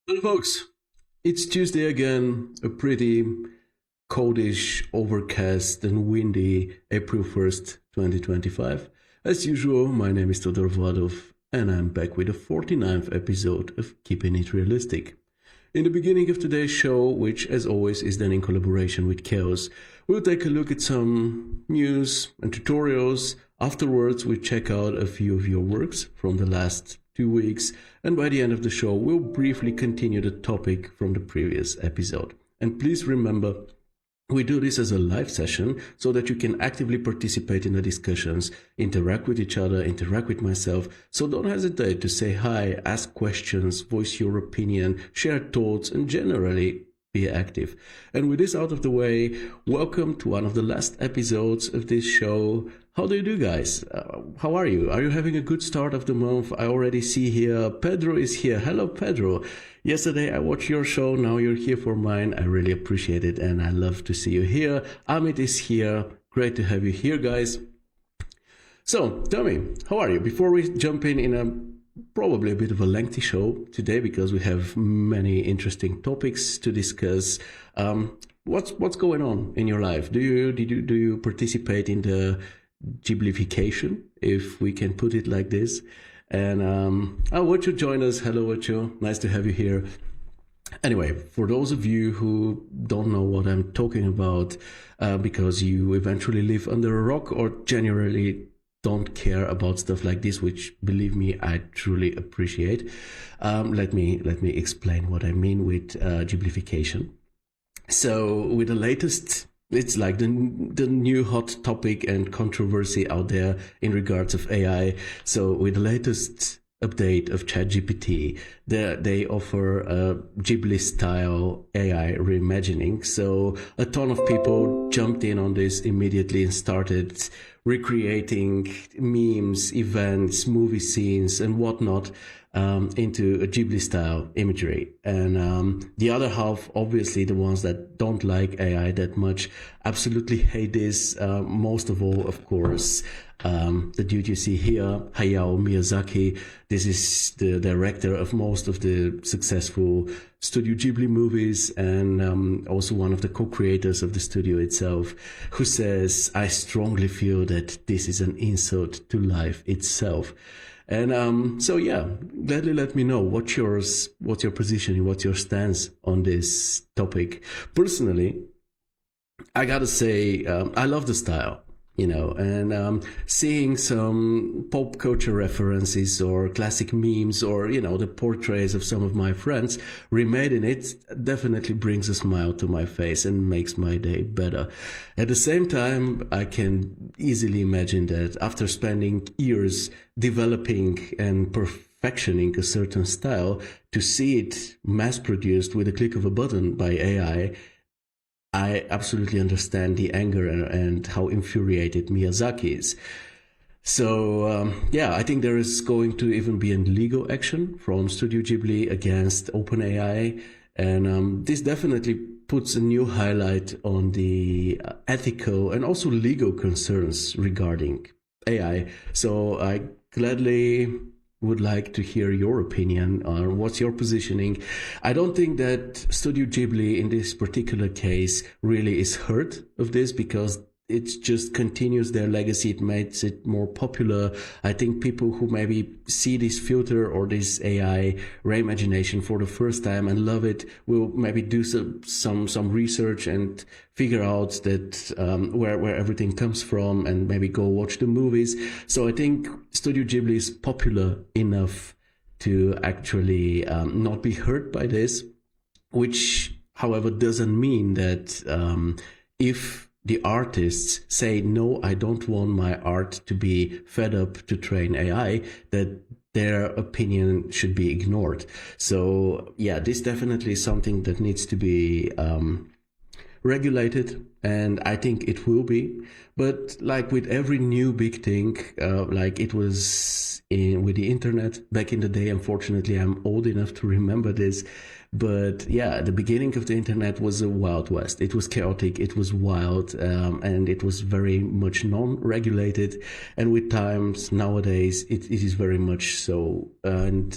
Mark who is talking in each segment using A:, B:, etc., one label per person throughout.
A: Well, folks, it's Tuesday again, a pretty coldish, overcast, and windy April 1st, 2025. As usual, my name is Todor Vladov, and I'm back with the 49th episode of Keeping It Realistic. In the beginning of today's show, which as always is done in collaboration with Chaos, we'll take a look at some news and tutorials. Afterwards, we check out a few of your works from the last 2 weeks, and by the end of the show, we'll briefly continue the topic from the previous episode. And please remember, we do this as a live session so that you can actively participate in the discussions, interact with each other, interact with myself. So don't hesitate to say hi, ask questions, voice your opinion, share thoughts, and generally be active. And with this out of the way, welcome to one of the last episodes of this show. How do you do, guys? How are you? Are you having a good start of the month? I already see here Pedro is here. Hello, Pedro. Yesterday I watched your show. Now you're here for mine. I really appreciate it, and I love to see you here. Amit is here. Great to have you here, guys. So tell me, how are you? Before we jump in a probably a bit of a lengthy show today because we have many interesting topics to discuss. What's going on in your life? Do you participate in the Ghiblification, if we can put it like this? And Wacho join us. Hello, Wacho. Nice to have you here. Anyway, for those of you who don't know what I'm talking about, because you eventually live under a rock or generally don't care about stuff like this, which believe me, I truly appreciate. Let me explain what I mean with Ghiblification. So with the latest, it's like the new hot topic and controversy out there in regards of AI. So with the latest update of ChatGPT, they offer a Ghibli-style AI reimagining. So a ton of people jumped in on this immediately and started recreating memes, events, movie scenes, and whatnot into a Ghibli-style imagery. And the other half, obviously the ones that don't like AI that much, absolutely hate this. Most of all, of course, the dude you see here, Hayao Miyazaki. This is the director of most of the successful Studio Ghibli movies, and also one of the co-creators of the studio itself, who says, "I strongly feel that this is an insult to life itself." And so yeah, gladly let me know what's your position, what's your stance on this topic. Personally, I gotta say, I love the style, and seeing some pop culture references or classic memes or, the portraits of some of my friends remade in it definitely brings a smile to my face and makes my day better. At the same time, I can easily imagine that after spending years developing and perfectioning a certain style, to see it mass produced with a click of a button by AI, I absolutely understand the anger and how infuriated Miyazaki is. So yeah, I think there is going to even be a legal action from Studio Ghibli against OpenAI, and this definitely puts a new highlight on the ethical and also legal concerns regarding AI. So I gladly would like to hear your opinion on what's your positioning. I don't think that Studio Ghibli in this particular case really is hurt of this, because it just continues their legacy. It makes it more popular. I think people who maybe see this filter or this AI reimagination for the first time and love it will maybe do some research and figure out that where everything comes from, and maybe go watch the movies. So I think Studio Ghibli is popular enough to actually not be hurt by this, which, however, doesn't mean that if the artists say, "No, I don't want my art to be fed up to train AI," that their opinion should be ignored. So yeah, this definitely is something that needs to be regulated, and I think it will be. But like with every new big thing, like it was with the internet back in the day, unfortunately I'm old enough to remember this, but yeah, the beginning of the internet was a wild west. It was chaotic, it was wild, and it was very much non-regulated, and with times nowadays it is very much so. And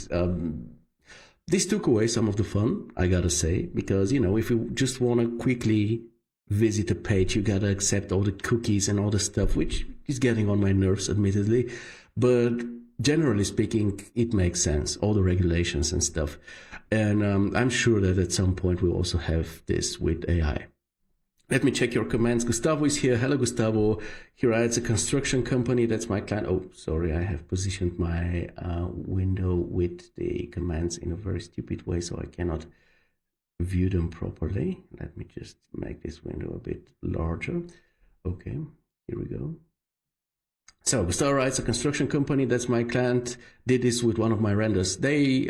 A: This took away some of the fun, I gotta say, because, if you just want to quickly visit a page, you gotta accept all the cookies and all the stuff, which is getting on my nerves, admittedly. But generally speaking, it makes sense, all the regulations and stuff. And I'm sure that at some point we'll also have this with AI. Let me check your comments. Gustavo is here. Hello, Gustavo. Here, it's a construction company. That's my client. Oh, sorry. I have positioned my window with the commands in a very stupid way, so I cannot view them properly. Let me just make this window a bit larger. Okay, here we go. So Gustavo writes, a construction company. That's my client. Did this with one of my renders. They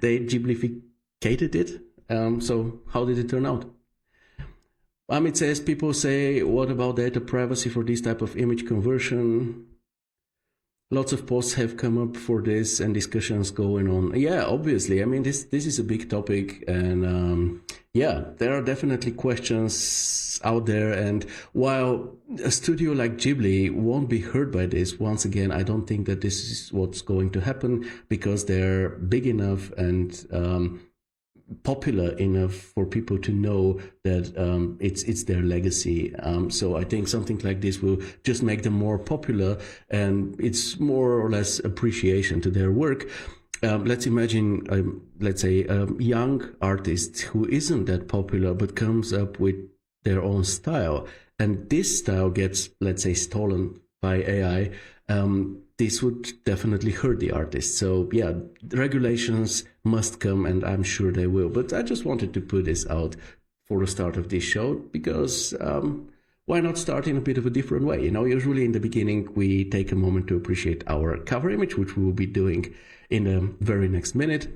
A: they Ghiblificated it. So how did it turn out? Amit says, people say, what about data privacy for this type of image conversion? Lots of posts have come up for this and discussions going on. Yeah, obviously. I mean, this is a big topic, and yeah, there are definitely questions out there. And while a studio like Ghibli won't be hurt by this, once again, I don't think that this is what's going to happen, because they're big enough and popular enough for people to know that it's their legacy. So I think something like this will just make them more popular, and it's more or less appreciation to their work. Let's imagine, let's say, a young artist who isn't that popular but comes up with their own style, and this style gets, let's say, stolen by AI. This would definitely hurt the artist. So yeah, regulations must come, and I'm sure they will. But I just wanted to put this out for the start of this show, because why not start in a bit of a different way? Usually in the beginning, we take a moment to appreciate our cover image, which we will be doing in the very next minute.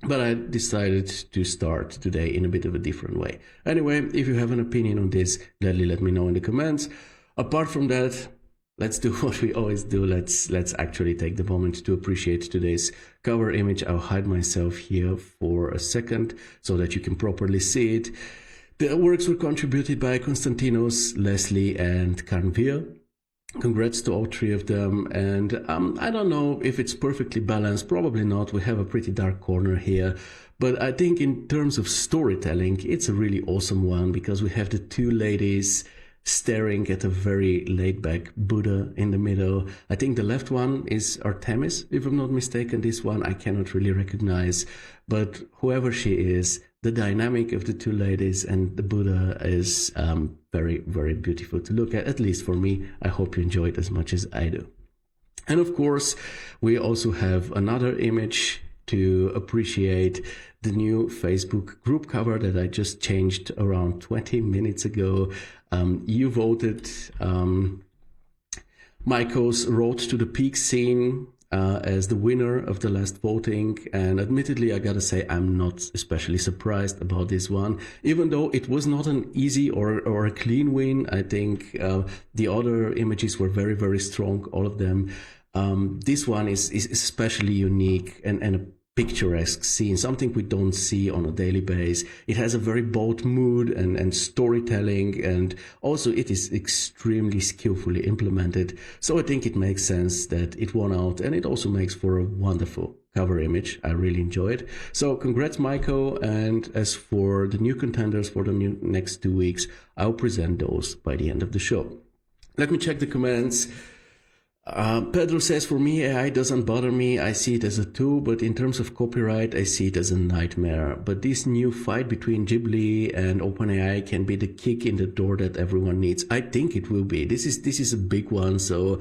A: But I decided to start today in a bit of a different way. Anyway, if you have an opinion on this, gladly let me know in the comments. Apart from that, let's do what we always do. Let's actually take the moment to appreciate today's cover image. I'll hide myself here for a second so that you can properly see it. The works were contributed by Konstantinos, Leslie, and Karnvir. Congrats to all three of them. And I don't know if it's perfectly balanced. Probably not. We have a pretty dark corner here. But I think in terms of storytelling, it's a really awesome one, because we have the two ladies staring at a very laid-back Buddha in the middle. I think the left one is Artemis, if I'm not mistaken. This one I cannot really recognize, but whoever she is, the dynamic of the two ladies and the Buddha is very, very beautiful to look at least for me. I hope you enjoy it as much as I do. And of course, we also have another image to appreciate, the new Facebook group cover that I just changed around 20 minutes ago. You voted Maiko's Road to the Peak scene as the winner of the last voting, and admittedly, I gotta say, I'm not especially surprised about this one, even though it was not an easy or a clean win. I think the other images were very, very strong, all of them. This one is especially unique and a picturesque scene, something we don't see on a daily basis. It has a very bold mood and storytelling, and also it is extremely skillfully implemented. So I think it makes sense that it won out, and it also makes for a wonderful cover image. I really enjoy it. So congrats, Maiko. And as for the new contenders for the next 2 weeks, I'll present those by the end of the show. Let me check the comments. Pedro says, for me, AI doesn't bother me. I see it as a tool, but in terms of copyright, I see it as a nightmare. But this new fight between Ghibli and OpenAI can be the kick in the door that everyone needs. I think it will be. This is a big one, so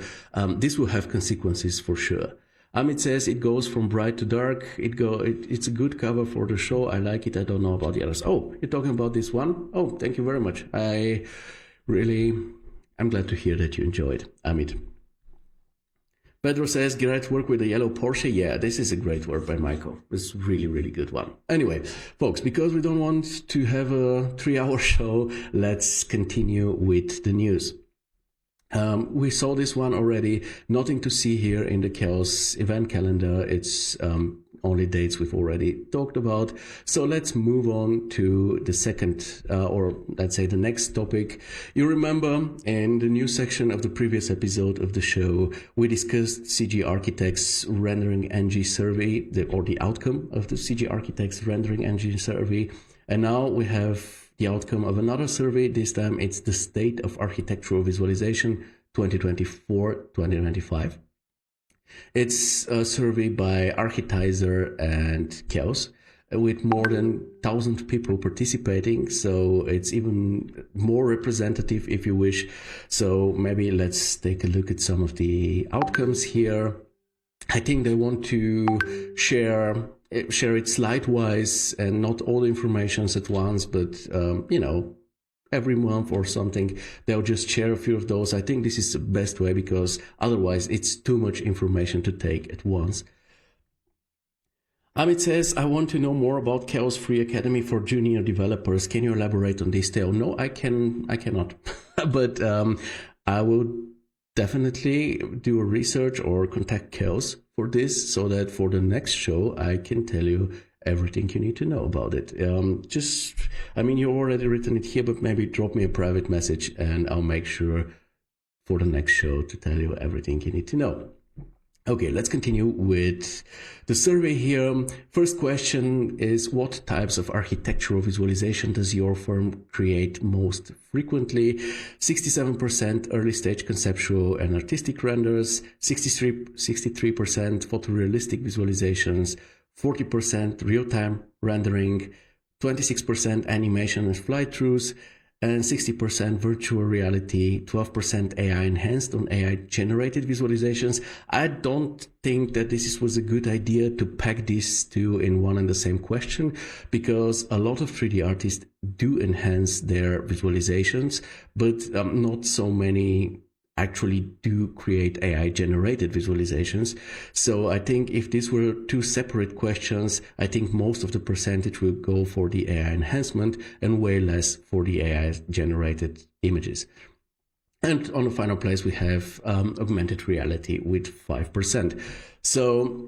A: this will have consequences for sure. Amit says it goes from bright to dark. It's a good cover for the show. I like it. I don't know about the others. Oh, you're talking about this one? Oh, thank you very much. I'm glad to hear that you enjoyed, Amit. Pedro says, great work with the yellow Porsche. Yeah, this is a great work by Michael. It's really, really good one. Anyway, folks, because we don't want to have a 3-hour show, let's continue with the news. We saw this one already. Nothing to see here in the Chaos event calendar. It's only dates we've already talked about. So let's move on to the second, or let's say the next topic. You remember in the news section of the previous episode of the show, we discussed CG Architect's rendering NG survey, or the outcome of the CG Architect's rendering NG survey. And now we have the outcome of another survey. This time it's the State of Architectural Visualization 2024-2025. It's a survey by Architizer and Chaos with more than 1,000 people participating. So it's even more representative if you wish. So maybe let's take a look at some of the outcomes here. I think they want to share it slide-wise and not all the informations at once, but, every month or something, they'll just share a few of those. I think this is the best way because otherwise it's too much information to take at once. Amit says, I want to know more about Chaos Free Academy for junior developers. Can you elaborate on this tale? No, I cannot. But I will definitely do a research or contact Chaos for this so that for the next show I can tell you everything you need to know about it. You already written it here, but maybe drop me a private message and I'll make sure for the next show to tell you everything you need to know. Okay, let's continue with the survey here. First question is, what types of architectural visualization does your firm create most frequently? 67% early stage conceptual and artistic renders, 63% photorealistic visualizations, 40% real-time rendering, 26% animation and fly-throughs, and 60% virtual reality, 12% AI enhanced on AI generated visualizations. I don't think that this was a good idea to pack these two in one and the same question, because a lot of 3D artists do enhance their visualizations, but not so many actually do create AI generated visualizations. So I think if these were two separate questions, I think most of the percentage will go for the AI enhancement and way less for the AI generated images. And on the final place, we have augmented reality with 5%. So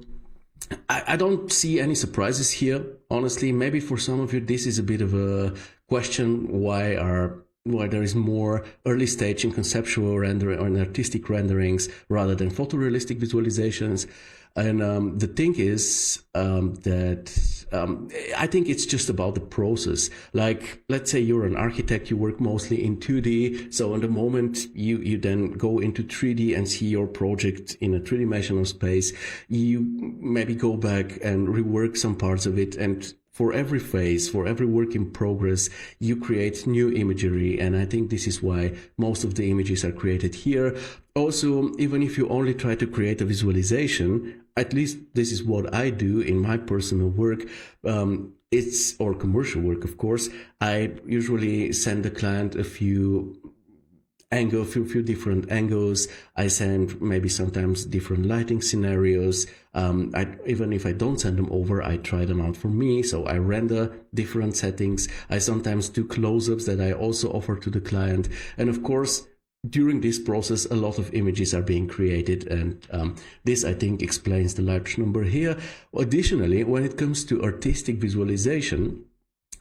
A: I don't see any surprises here. Honestly, maybe for some of you, this is a bit of a question, why there is more early stage and conceptual rendering and artistic renderings rather than photorealistic visualizations. And the thing is that I think it's just about the process. Like, let's say you're an architect, you work mostly in 2D. So in the moment you then go into 3D and see your project in a three-dimensional space, you maybe go back and rework some parts of it, and for every phase, for every work in progress, you create new imagery. And I think this is why most of the images are created here. Also, even if you only try to create a visualization, at least this is what I do in my personal work, or commercial work, of course. I usually send the client a few different angles. I send maybe sometimes different lighting scenarios. Even if I don't send them over, I try them out for me. So I render different settings. I sometimes do close-ups that I also offer to the client. And of course, during this process, a lot of images are being created. And this, I think, explains the large number here. Additionally, when it comes to artistic visualization,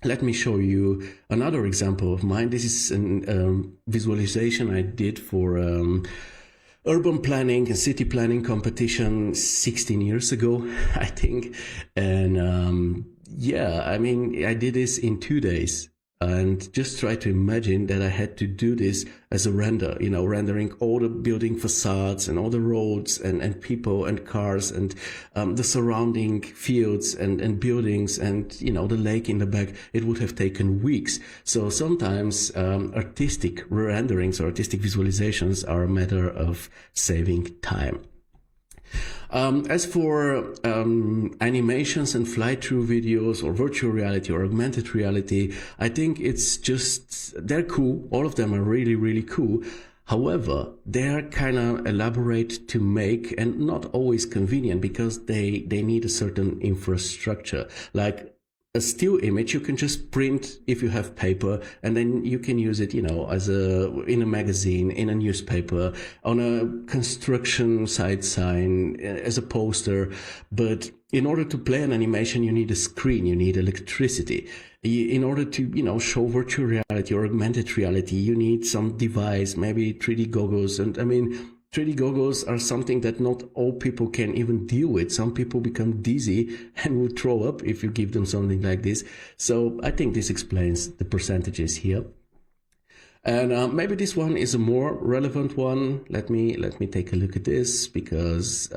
A: let me show you another example of mine. This is a visualization I did for urban planning and city planning competition 16 years ago, I think. And I did this in 2 days. And just try to imagine that I had to do this as a render, rendering all the building facades and all the roads and people and cars and the surrounding fields and buildings and, the lake in the back. It would have taken weeks. So sometimes artistic renderings or artistic visualizations are a matter of saving time. As for animations and fly-through videos or virtual reality or augmented reality, I think they're cool. All of them are really, really cool. However, they're kind of elaborate to make and not always convenient because they need a certain infrastructure. Like, a still image you can just print if you have paper, and then you can use it, as in a magazine, in a newspaper, on a construction site sign, as a poster. But in order to play an animation, you need a screen, you need electricity. In order to, show virtual reality or augmented reality, you need some device, maybe 3D goggles. And 3D goggles are something that not all people can even deal with. Some people become dizzy and will throw up if you give them something like this. So I think this explains the percentages here. And maybe this one is a more relevant one. Let me take a look at this, because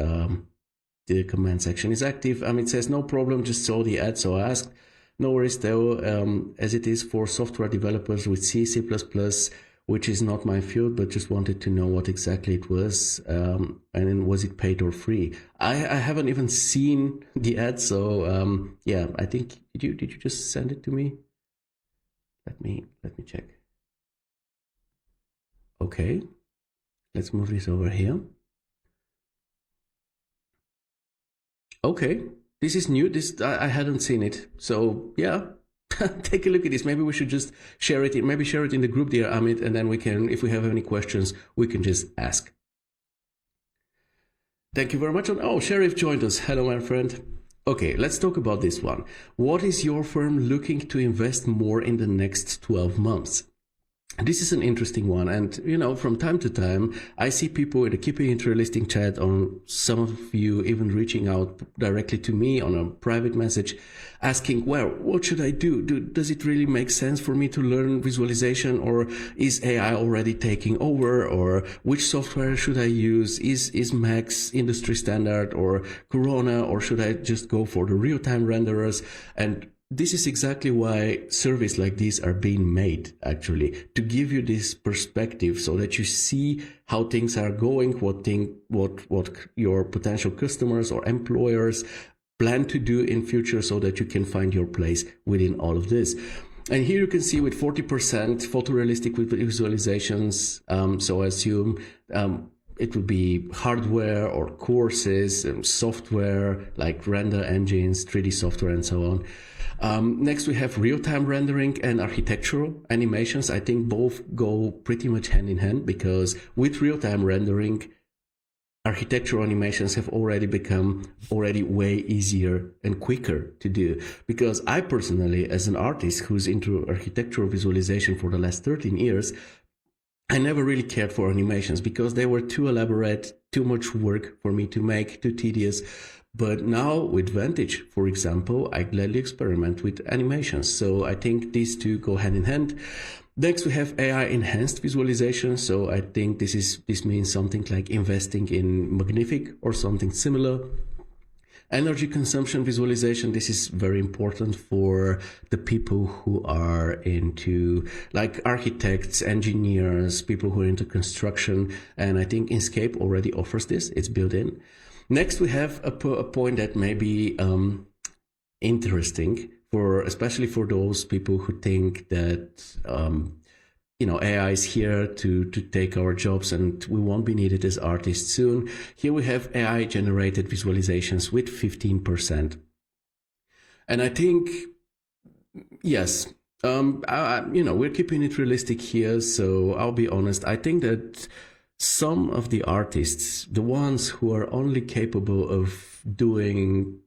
A: the comment section is active. It says, no problem, just saw the ad, so I asked. No worries though, as it is for software developers with C++, which is not my field, but just wanted to know what exactly it was, and was it paid or free? I haven't even seen the ad, so yeah, I think, did you just send it to me? Let me check. Okay, let's move this over here. Okay, this is new. I hadn't seen it, so yeah. Take a look at this. Maybe we should just share it. Maybe share it in the group, dear Amit, and then we can, if we have any questions, we can just ask. Thank you very much. Oh, Sheriff joined us. Hello, my friend. Okay, let's talk about this one. What is your firm looking to invest more in the next 12 months? This is an interesting one, and from time to time I see people in the Keeping It Realistic chat, on some of you even reaching out directly to me on a private message, asking, well, what should I do? Does it really make sense for me to learn visualization, or is AI already taking over, or which software should I use? Is Max industry standard or Corona, or should I just go for the real-time renderers? And this is exactly why surveys like these are being made, actually, to give you this perspective, so that you see how things are going, what your potential customers or employers plan to do in future, so that you can find your place within all of this. And here you can see with 40% photorealistic visualizations, so I assume it would be hardware or courses, software like render engines, 3D software, and so on. Next, we have real-time rendering and architectural animations. I think both go pretty much hand in hand, because with real-time rendering, architectural animations have already become way easier and quicker to do. Because I personally, as an artist who's into architectural visualization for the last 13 years, I never really cared for animations, because they were too elaborate, too much work for me to make, too tedious. But now with Vantage, for example, I gladly experiment with animations. So I think these two go hand in hand. Next, we have AI enhanced visualization. So I think this means something like investing in Magnific or something similar. Energy consumption visualization, this is very important for the people who are into, like, architects, engineers, people who are into construction. And I think Inkscape already offers this, it's built in. Next, we have a point that may be interesting, especially for those people who think that AI is here to take our jobs and we won't be needed as artists soon. Here we have AI generated visualizations with 15%. And I think, yes, we're keeping it realistic here. So I'll be honest, I think that some of the artists, the ones who are only capable of doing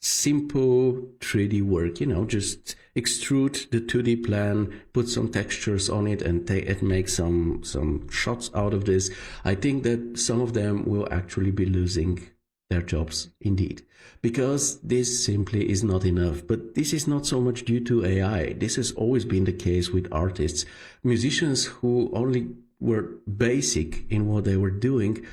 A: simple 3D work, just extrude the 2D plan, put some textures on it, and make some shots out of this, I think that some of them will actually be losing their jobs indeed, because this simply is not enough. But this is not so much due to AI. This has always been the case with artists. Musicians who only were basic in what they were doing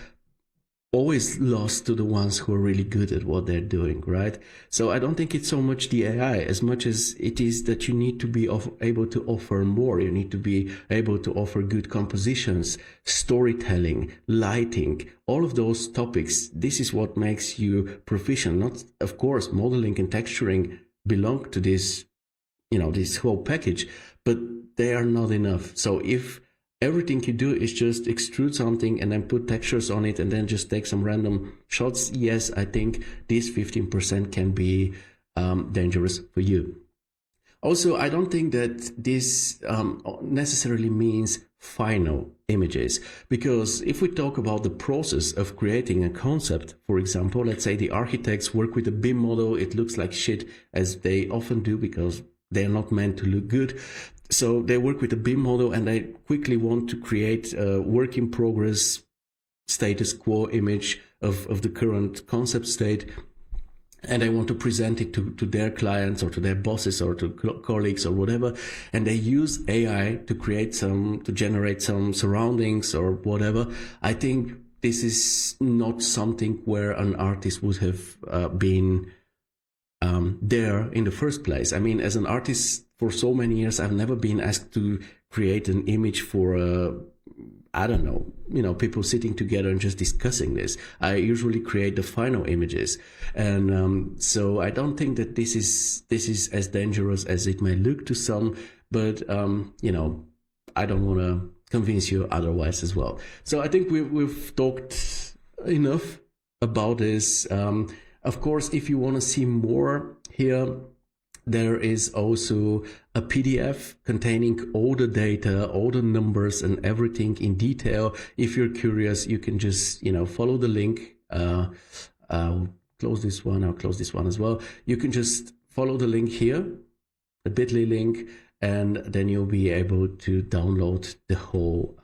A: always lost to the ones who are really good at what they're doing, right? So I don't think it's so much the AI as much as it is that you need to be able to offer more. You need to be able to offer good compositions, storytelling, lighting, all of those topics. This is what makes you proficient. Not, of course, modeling and texturing belong to this, this whole package, but they are not enough. So if everything you do is just extrude something and then put textures on it and then just take some random shots, yes, I think this 15% can be dangerous for you. Also, I don't think that this necessarily means final images, because if we talk about the process of creating a concept, for example, let's say the architects work with a BIM model, it looks like shit, as they often do, because they're not meant to look good. So they work with a BIM model and they quickly want to create a work in progress status quo image of the current concept state. And they want to present it to their clients or to their bosses or to colleagues or whatever. And they use AI to generate some surroundings or whatever. I think this is not something where an artist would have been there in the first place. I mean, as an artist for so many years, I've never been asked to create an image for I don't know, people sitting together and just discussing this. I usually create the final images. And so I don't think that this is as dangerous as it may look to some, but, I don't want to convince you otherwise as well. So I think we've talked enough about this. Of course, if you want to see more here, there is also a PDF containing all the data, all the numbers and everything in detail. If you're curious, you can just, follow the link. I'll close this one as well. You can just follow the link here, the bit.ly link, and then you'll be able to download the whole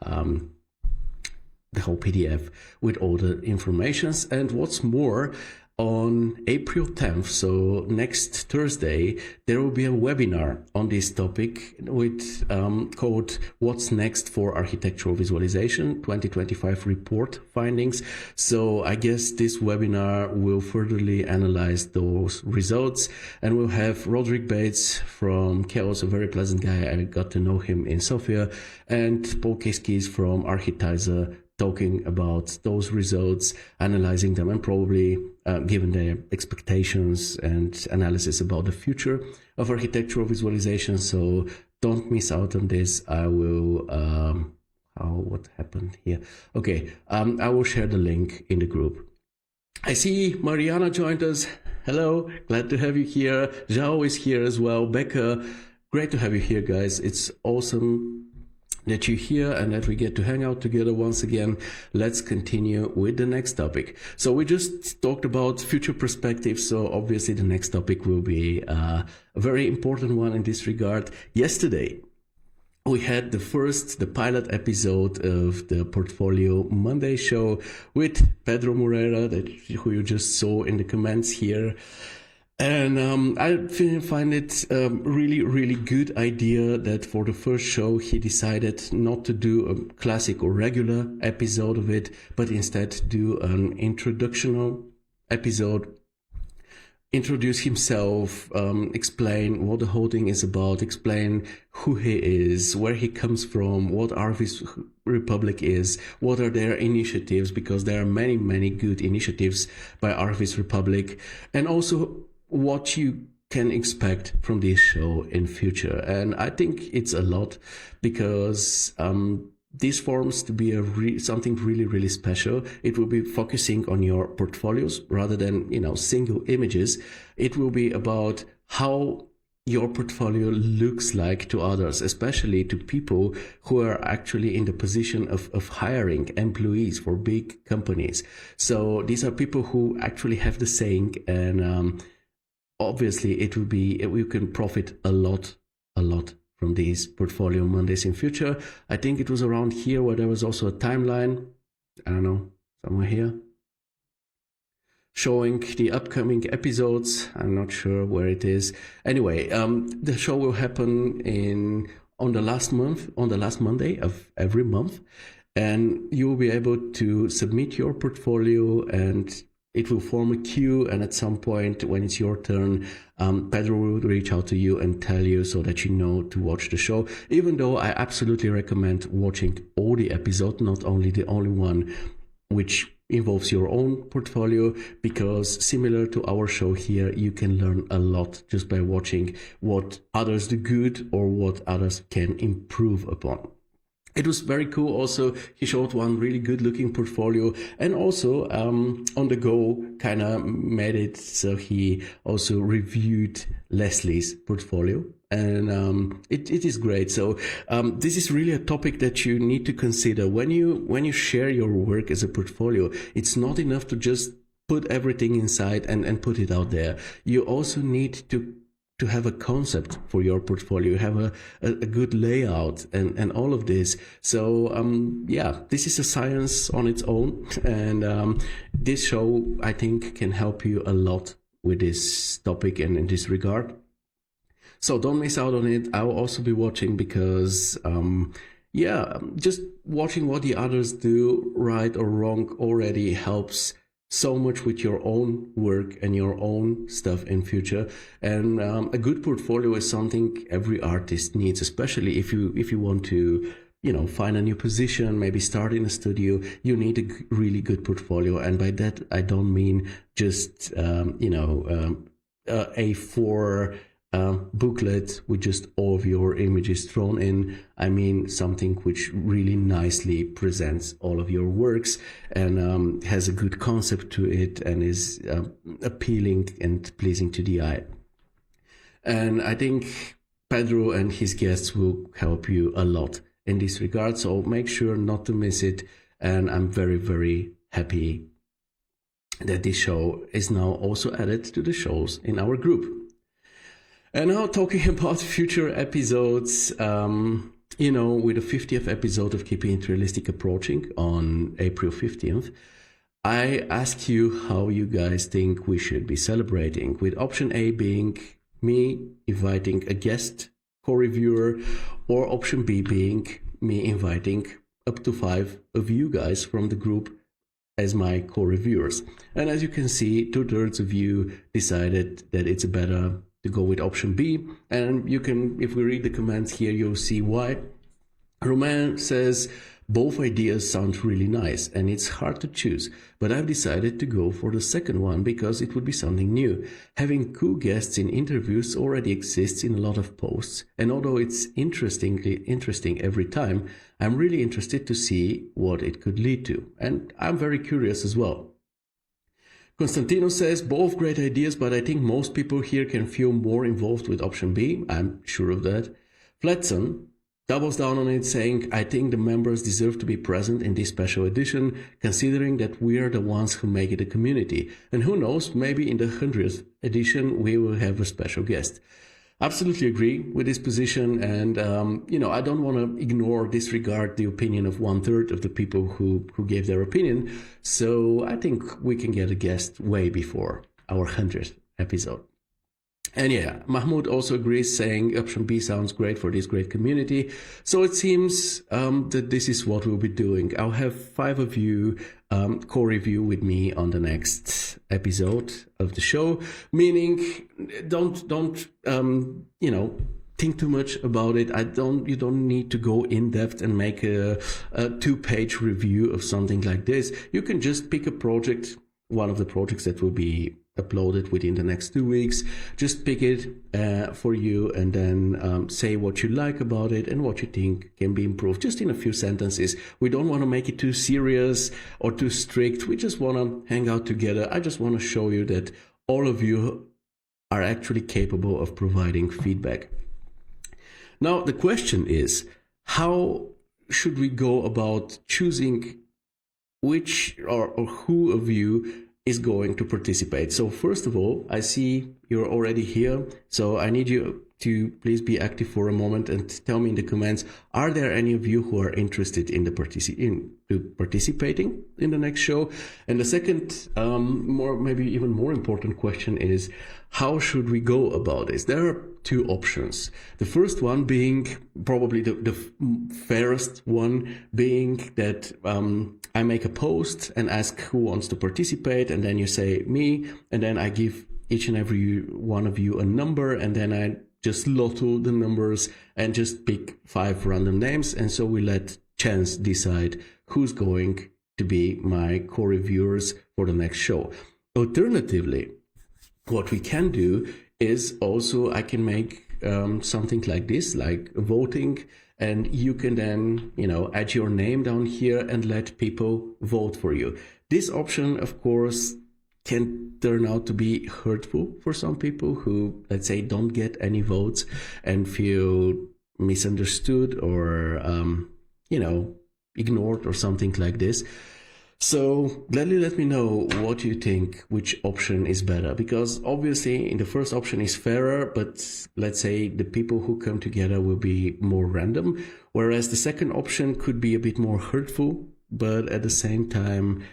A: PDF with all the informations. And what's more, on April 10th, so next Thursday, there will be a webinar on this topic with called What's Next for Architectural Visualization 2025 Report Findings. So I guess this webinar will furtherly analyze those results, and we'll have Roderick Bates from Chaos, a very pleasant guy. I got to know him in Sofia, and Paul Kiskis from Architizer, talking about those results, analyzing them, and probably giving their expectations and analysis about the future of architectural visualization. So don't miss out on this. I will, what happened here? Okay, I will share the link in the group. I see Mariana joined us. Hello, glad to have you here. Zhao is here as well. Becca, great to have you here, guys. It's awesome that you're here and that we get to hang out together once again. Let's continue with the next topic. So we just talked about future perspectives. So obviously the next topic will be a very important one in this regard. Yesterday, we had the pilot episode of the Portfolio Monday show with Pedro Moreira, who you just saw in the comments here. And I find it a really, really good idea that for the first show, he decided not to do a classic or regular episode of it, but instead do an introductional episode, introduce himself, explain what the whole thing is about, explain who he is, where he comes from, what Arvis Republic is, what are their initiatives, because there are many, many good initiatives by Arvis Republic, and also what you can expect from this show in future. And I think it's a lot, because this forms to be something really, really special. It will be focusing on your portfolios rather than, single images. It will be about how your portfolio looks like to others, especially to people who are actually in the position of hiring employees for big companies. So these are people who actually have the saying, and obviously we can profit a lot from these Portfolio Mondays in future. I think it was around here where there was also a timeline, I don't know, somewhere here, showing the upcoming episodes. I'm not sure where it is. Anyway, the show will happen on the last Monday of every month, and you will be able to submit your portfolio, and it will form a queue, and at some point when it's your turn, Pedro will reach out to you and tell you so that you know to watch the show. Even though I absolutely recommend watching all the episodes, not only the only one which involves your own portfolio, because similar to our show here, you can learn a lot just by watching what others do good or what others can improve upon. It was very cool. Also, he showed one really good looking portfolio, and also on the go kind of made it so he also reviewed Leslie's portfolio. and it is great. So this is really a topic that you need to consider when you share your work as a portfolio. It's not enough to just put everything inside and put it out there. You also need to have a concept for your portfolio, have a good layout and all of this. So yeah, this is a science on its own, and this show, I think, can help you a lot with this topic and in this regard. So don't miss out on it. I'll also be watching because yeah, just watching what the others do, right or wrong, already helps so much with your own work and your own stuff in future. And a good portfolio is something every artist needs, especially if you want to, you know, find a new position, maybe start in a studio. You need a really good portfolio, and by that I don't mean just A4 booklet with just all of your images thrown in. I mean something which really nicely presents all of your works and has a good concept to it and is appealing and pleasing to the eye. And I think Pedro and his guests will help you a lot in this regard, so make sure not to miss it. And I'm very, very happy that this show is now also added to the shows in our group. And now, talking about future episodes, with the 50th episode of Keeping It Realistic approaching on April 15th, I ask you how you guys think we should be celebrating, with option A being me inviting a guest co-reviewer, or option B being me inviting up to 5 of you guys from the group as my co-reviewers. And as you can see, 2/3 of you decided that it's better to go with option B, and you can, if we read the comments here, you'll see why. Romain says, both ideas sound really nice and it's hard to choose, but I've decided to go for the second one because it would be something new. Having cool guests in interviews already exists in a lot of posts, and although it's interesting every time, I'm really interested to see what it could lead to, and I'm very curious as well. Konstantinos says, both great ideas, but I think most people here can feel more involved with option B. I'm sure of that. Fletson doubles down on it, saying, I think the members deserve to be present in this special edition, considering that we are the ones who make it a community. And who knows, maybe in the 100th edition we will have a special guest. Absolutely agree with this position, and I don't want to ignore, disregard the opinion of 1/3 of the people who gave their opinion. So I think we can get a guest way before our 100th episode. And yeah, Mahmoud also agrees, saying option B sounds great for this great community. So it seems that this is what we'll be doing. I'll have 5 of you co-review with me on the next episode of the show, meaning don't think too much about it. You don't need to go in depth and make a 2-page review of something like this. You can just pick a project, one of the projects that will be uploaded within the next 2 weeks. Just pick it for you, and then say what you like about it and what you think can be improved, just in a few sentences. We don't want to make it too serious or too strict. We just want to hang out together. I just want to show you that all of you are actually capable of providing feedback. Now, the question is, how should we go about choosing which or who of you is going to participate? So first of all, I see you're already here, so I need you to please be active for a moment and tell me in the comments, are there any of you who are interested in participating in the next show? And the second, maybe even more important question is, how should we go about this? There are 2 options. The first one being probably the fairest one, being that I make a post and ask who wants to participate, and then you say me, and then I give each and every one of you a number, and then I just lotto the numbers and just pick 5 random names, and so we let chance decide who's going to be my co-reviewers for the next show. Alternatively, what we can do is also, I can make something like this, like voting, and you can then, add your name down here and let people vote for you. This option, of course, can turn out to be hurtful for some people who, let's say, don't get any votes and feel misunderstood or, ignored or something like this. So gladly let me know what you think, which option is better, because obviously in the first option is fairer, but let's say the people who come together will be more random, whereas the second option could be a bit more hurtful, but at the same time,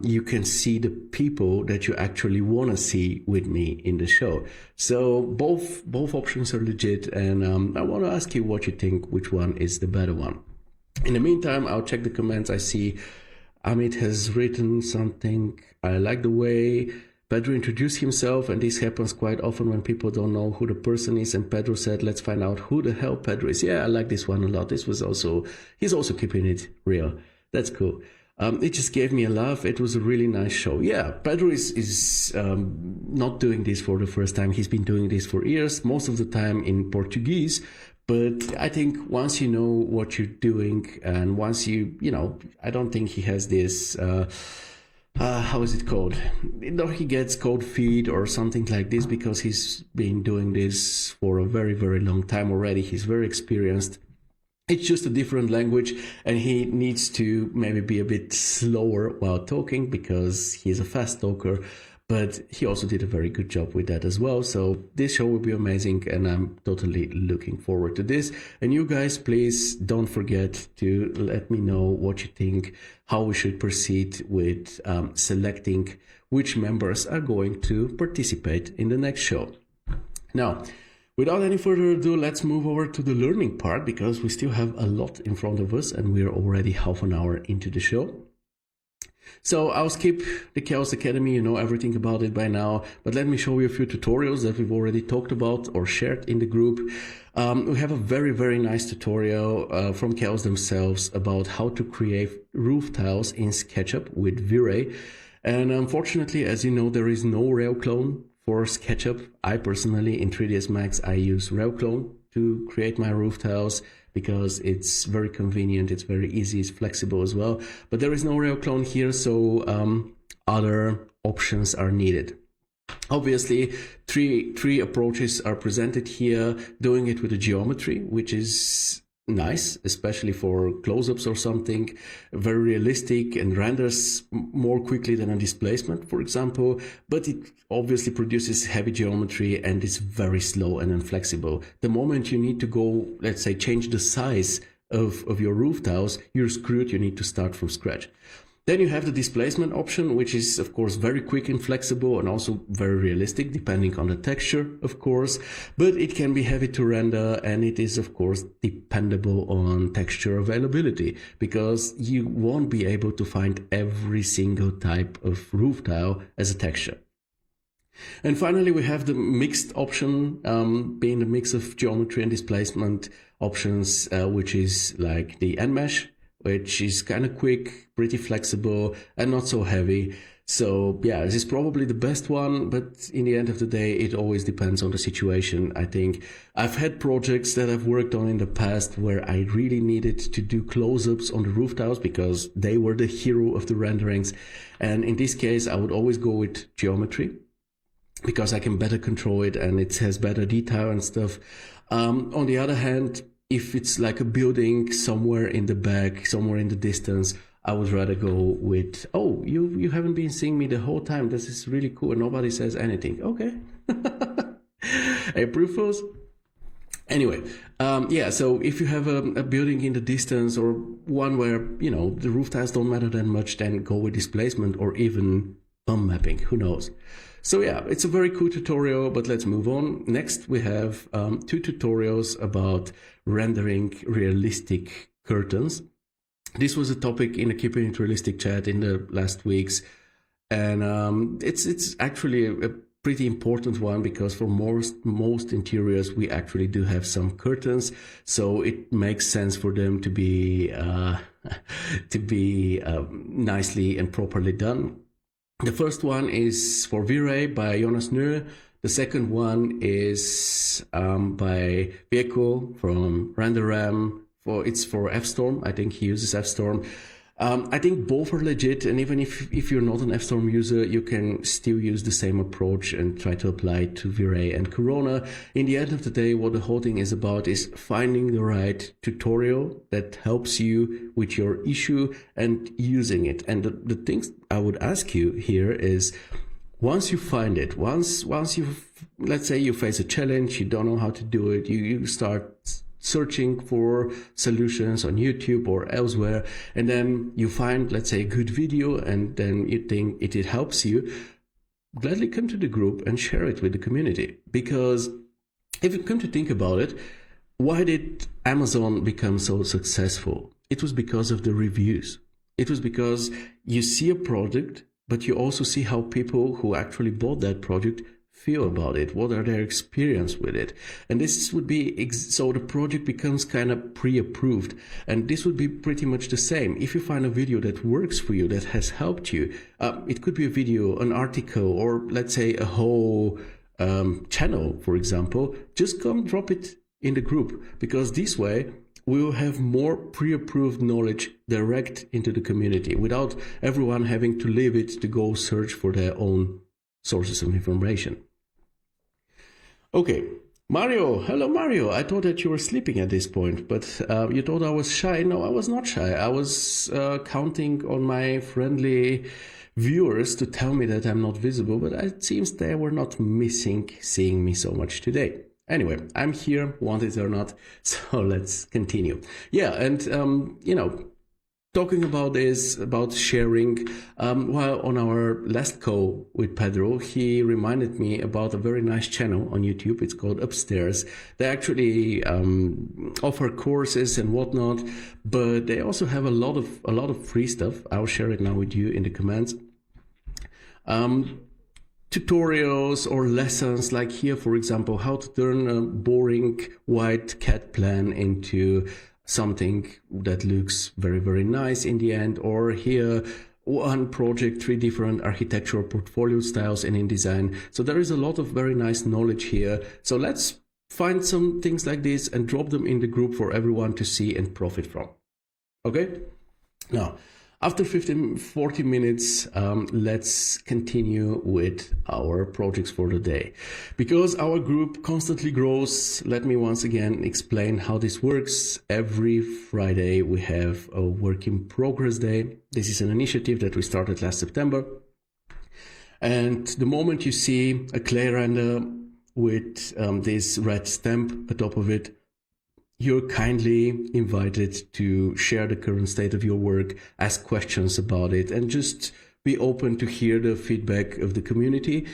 A: you can see the people that you actually want to see with me in the show. So both options are legit, and I want to ask you what you think, which one is the better one. In the meantime, I'll check the comments. I see Amit has written something. I like the way Pedro introduced himself, and this happens quite often when people don't know who the person is. And Pedro said, let's find out who the hell Pedro is. Yeah, I like this one a lot. He's also keeping it real. That's cool. It just gave me a laugh. It was a really nice show. Yeah, Pedro is not doing this for the first time. He's been doing this for years, most of the time in Portuguese. But I think once you know what you're doing, and once I don't think he has this, how is it called? He gets cold feet or something like this, because he's been doing this for a very, very long time already. He's very experienced. It's just a different language, and he needs to maybe be a bit slower while talking because he's a fast talker, but he also did a very good job with that as well. So this show will be amazing, and I'm totally looking forward to this. And you guys, please don't forget to let me know what you think, how we should proceed with selecting which members are going to participate in the next show. Now, without any further ado, let's move over to the learning part, because we still have a lot in front of us and we're already half an hour into the show. So I'll skip the Chaos Academy, you know everything about it by now, but let me show you a few tutorials that we've already talked about or shared in the group. We have a very, very nice tutorial from Chaos themselves about how to create roof tiles in SketchUp with V-Ray. And unfortunately, as you know, there is no rail clone for SketchUp. I personally, in 3ds Max, I use rail clone to create my roof tiles because it's very convenient, it's very easy, it's flexible as well. But there is no rail clone here, so other options are needed. Obviously, three approaches are presented here. Doing it with a geometry, which is nice, especially for close-ups or something, very realistic and renders more quickly than a displacement, for example, but it obviously produces heavy geometry and is very slow and inflexible. The moment you need to go, let's say, change the size of your roof tiles, you're screwed. You need to start from scratch. Then you have the displacement option, which is, of course, very quick and flexible and also very realistic, depending on the texture, of course. But it can be heavy to render, and it is, of course, dependable on texture availability, because you won't be able to find every single type of roof tile as a texture. And finally, we have the mixed option, being a mix of geometry and displacement options, which is like the NMesh, which is kind of quick, pretty flexible, and not so heavy. So yeah, this is probably the best one, but in the end of the day, it always depends on the situation. I think I've had projects that I've worked on in the past where I really needed to do close-ups on the roof tiles because they were the hero of the renderings. And in this case, I would always go with geometry because I can better control it and it has better detail and stuff. On the other hand, if it's like a building somewhere in the back, somewhere in the distance, I would rather go with, oh, you haven't been seeing me the whole time. This is really cool. And nobody says anything. Okay. April Fools. Anyway, yeah, so if you have a building in the distance or one where, you know, the roof tiles don't matter that much, then go with displacement or even bump mapping. Who knows? So yeah, it's a very cool tutorial, but let's move on. Next, we have two tutorials about rendering realistic curtains. This was a topic in the Keeping It Realistic chat in the last weeks. And it's actually a pretty important one because for most interiors, we actually do have some curtains. So it makes sense for them to be, nicely and properly done. The first one is for V-Ray by Jonas Nö. The second one is by Vieko from RenderRam. It's for FStorm. I think he uses FStorm. I think both are legit, and even if you're not an FStorm user, you can still use the same approach and try to apply it to V-Ray and Corona. In the end of the day, what the whole thing is about is finding the right tutorial that helps you with your issue and using it. And the things I would ask you here is, once you find it, once let's say you face a challenge, you don't know how to do it, you start searching for solutions on YouTube or elsewhere, and then you find, let's say, a good video, and then you think it helps you, gladly come to the group and share it with the community. Because if you come to think about it, why did Amazon become so successful? It was because of the reviews. It was because you see a product, but you also see how people who actually bought that product feel about it, what are their experience with it. And this would be, so the project becomes kind of pre-approved. And this would be pretty much the same. If you find a video that works for you, that has helped you, it could be a video, an article, or let's say a whole channel, for example, just come drop it in the group, because this way we will have more pre-approved knowledge direct into the community without everyone having to leave it to go search for their own sources of information. Okay, Mario. Hello, Mario. I thought that you were sleeping at this point, but you thought I was shy. No, I was not shy. I was counting on my friendly viewers to tell me that I'm not visible, but it seems they were not missing seeing me so much today. Anyway, I'm here, want it or not, so let's continue. Yeah, and talking about this, about sharing, while on our last call with Pedro, he reminded me about a very nice channel on YouTube. It's called Upstairs. They actually offer courses and whatnot, but they also have a lot of free stuff. I'll share it now with you in the comments. Tutorials or lessons, like here, for example, how to turn a boring white cat plan into something that looks very, very nice in the end. Or here, one project, 3 different architectural portfolio styles in InDesign. So there is a lot of very nice knowledge here. So let's find some things like this and drop them in the group for everyone to see and profit from. Okay? Now, after 40 minutes, let's continue with our projects for the day. Because our group constantly grows, let me once again explain how this works. Every Friday we have a work in progress day. This is an initiative that we started last September. And the moment you see a clay render with this red stamp atop of it, you're kindly invited to share the current state of your work, ask questions about it, and just be open to hear the feedback of the community.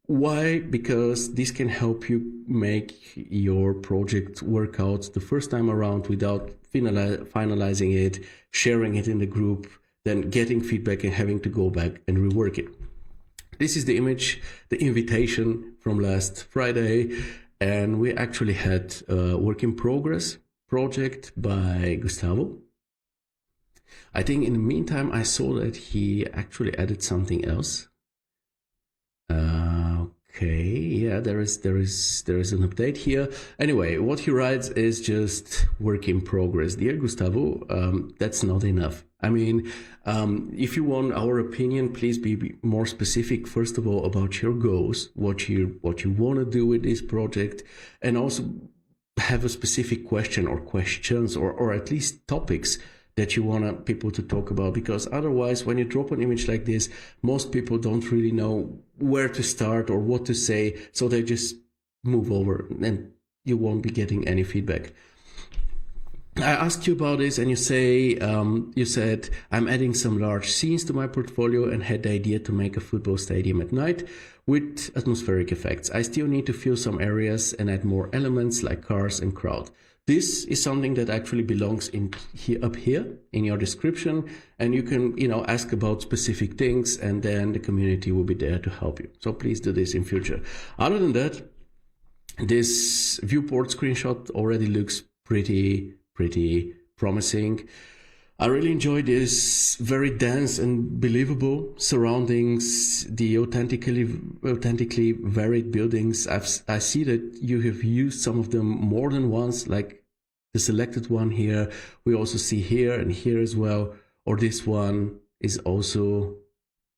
A: Why? Because this can help you make your project work out the first time around without finalizing it, sharing it in the group, then getting feedback and having to go back and rework it. This is the image, the invitation from last Friday. And we actually had a work in progress project by Gustavo. I think in the meantime, I saw that he actually added something else. Okay, yeah, there is an update here. Anyway, what he writes is just work in progress. Dear Gustavo, that's not enough. I mean, if you want our opinion, please be more specific, first of all, about your goals, what you want to do with this project, and also have a specific question or questions or at least topics that you want people to talk about. Because otherwise, when you drop an image like this, most people don't really know where to start or what to say, so they just move over and you won't be getting any feedback. I asked you about this, and you said, I'm adding some large scenes to my portfolio and had the idea to make a football stadium at night with atmospheric effects. I still need to fill some areas and add more elements like cars and crowd. This is something that actually belongs up here in your description, and you can, ask about specific things, and then the community will be there to help you. So please do this in future. Other than that, this viewport screenshot already looks pretty promising. I really enjoy this very dense and believable surroundings, the authentically varied buildings. I see that you have used some of them more than once, like the selected one here. We also see here and here as well or this one is also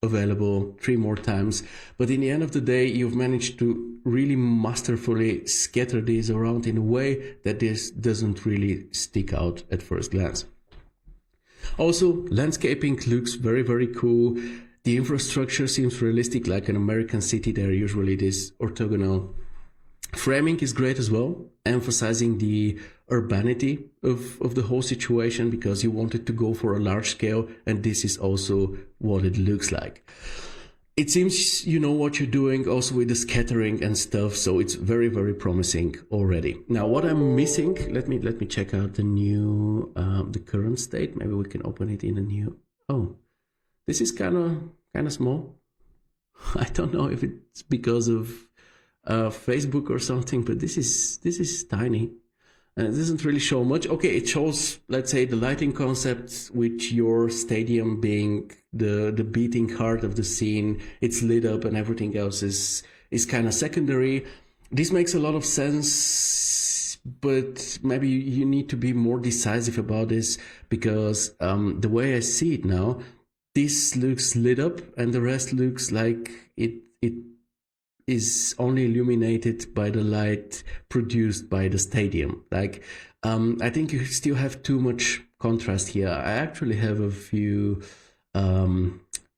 A: available 3 more times. But in the end of the day, you've managed to really masterfully scatter these around in a way that this doesn't really stick out at first glance. Also, landscaping looks very, very cool. The infrastructure seems realistic, like an American city. There usually this orthogonal. Framing is great as well, emphasizing the urbanity of the whole situation, because you wanted to go for a large scale, and this is also what it looks like. It seems you know what you're doing also with the scattering and stuff, so it's very, very promising already. Now, what I'm missing, let me check out the new, the current state. Maybe we can open it in a new, oh, this is kind of small. I don't know if it's because of Facebook or something, but this is tiny. And it doesn't really show much. Okay, it shows, let's say, the lighting concept, with your stadium being the beating heart of the scene. It's lit up and everything else is kind of secondary. This makes a lot of sense, but maybe you need to be more decisive about this, because the way I see it now, this looks lit up and the rest looks like it is only illuminated by the light produced by the stadium. Like, I think you still have too much contrast here. I actually have a few,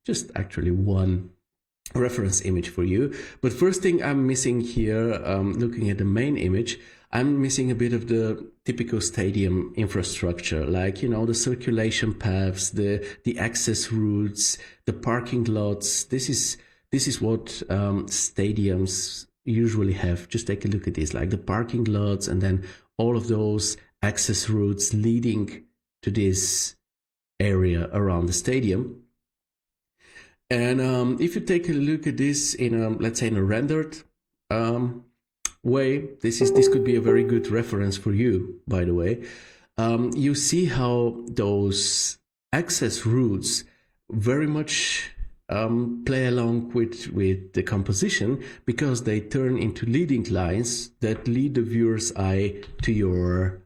A: just actually one reference image for you. But first thing I'm missing here, looking at the main image, I'm missing a bit of the typical stadium infrastructure, like, you know, the circulation paths, the access routes, the parking lots. This is what stadiums usually have. Just take a look at this, like the parking lots, and then all of those access routes leading to this area around the stadium. And if you take a look at this in a, let's say, in a rendered way, this could be a very good reference for you, by the way. You see how those access routes very much play along with the composition, because they turn into leading lines that lead the viewer's eye to your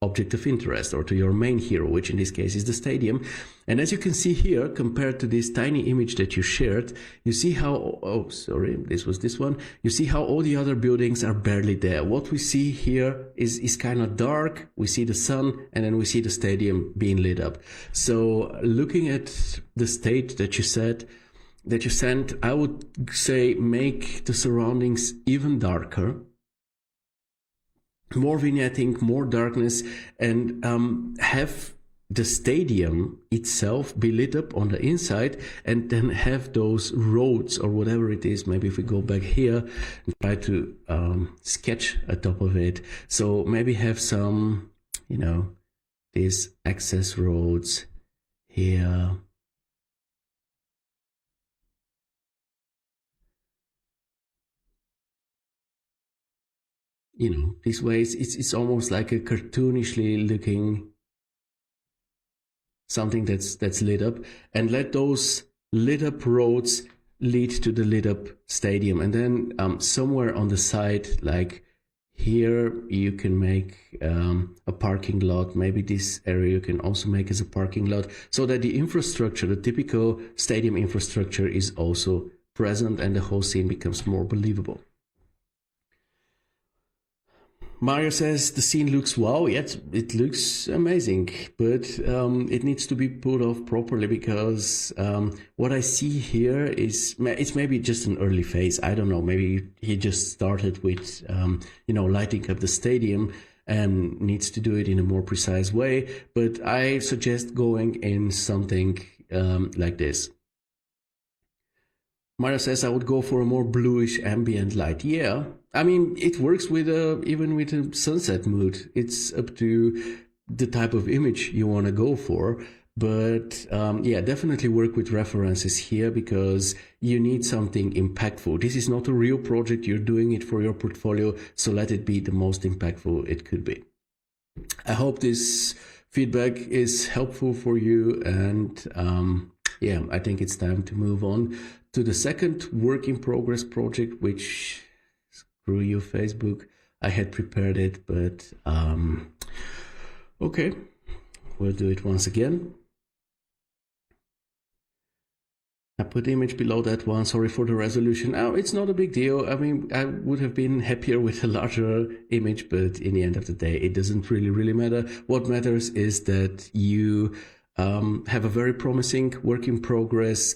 A: object of interest, or to your main hero, which in this case is the stadium. And as you can see here, compared to this tiny image that you shared, you see how, oh sorry, this was this one, you see how all the other buildings are barely there. What we see here is kind of dark. We see the sun, and then we see the stadium being lit up. So looking at the state that you said, that you sent, I would say make the surroundings even darker, more vignetting, more darkness, and have the stadium itself be lit up on the inside, and then have those roads or whatever it is. Maybe if we go back here and try to sketch atop of it, so maybe have some, you know, these access roads here. You know, these ways, it's almost like a cartoonishly looking something that's lit up, and let those lit up roads lead to the lit up stadium. And then somewhere on the side, like here, you can make a parking lot. Maybe this area you can also make as a parking lot, so that the infrastructure, the typical stadium infrastructure, is also present, and the whole scene becomes more believable. Mario says the scene looks wow. Yes, it looks amazing, but it needs to be pulled off properly, because what I see here is, it's maybe just an early phase. I don't know. Maybe he just started with you know, lighting up the stadium, and needs to do it in a more precise way. But I suggest going in something like this. Mario says I would go for a more bluish ambient light. Yeah, I mean, it works with even with a sunset mood. It's up to the type of image you want to go for. But yeah, definitely work with references here, because you need something impactful. This is not a real project. You're doing it for your portfolio, so let it be the most impactful it could be. I hope this feedback is helpful for you, and yeah, I think it's time to move on to the second work in progress project, which, screw you, Facebook. I had prepared it, but okay, we'll do it once again. I put the image below that one. Sorry for the resolution. Oh, it's not a big deal. I mean, I would have been happier with a larger image, but in the end of the day, it doesn't really matter. What matters is that you have a very promising work in progress.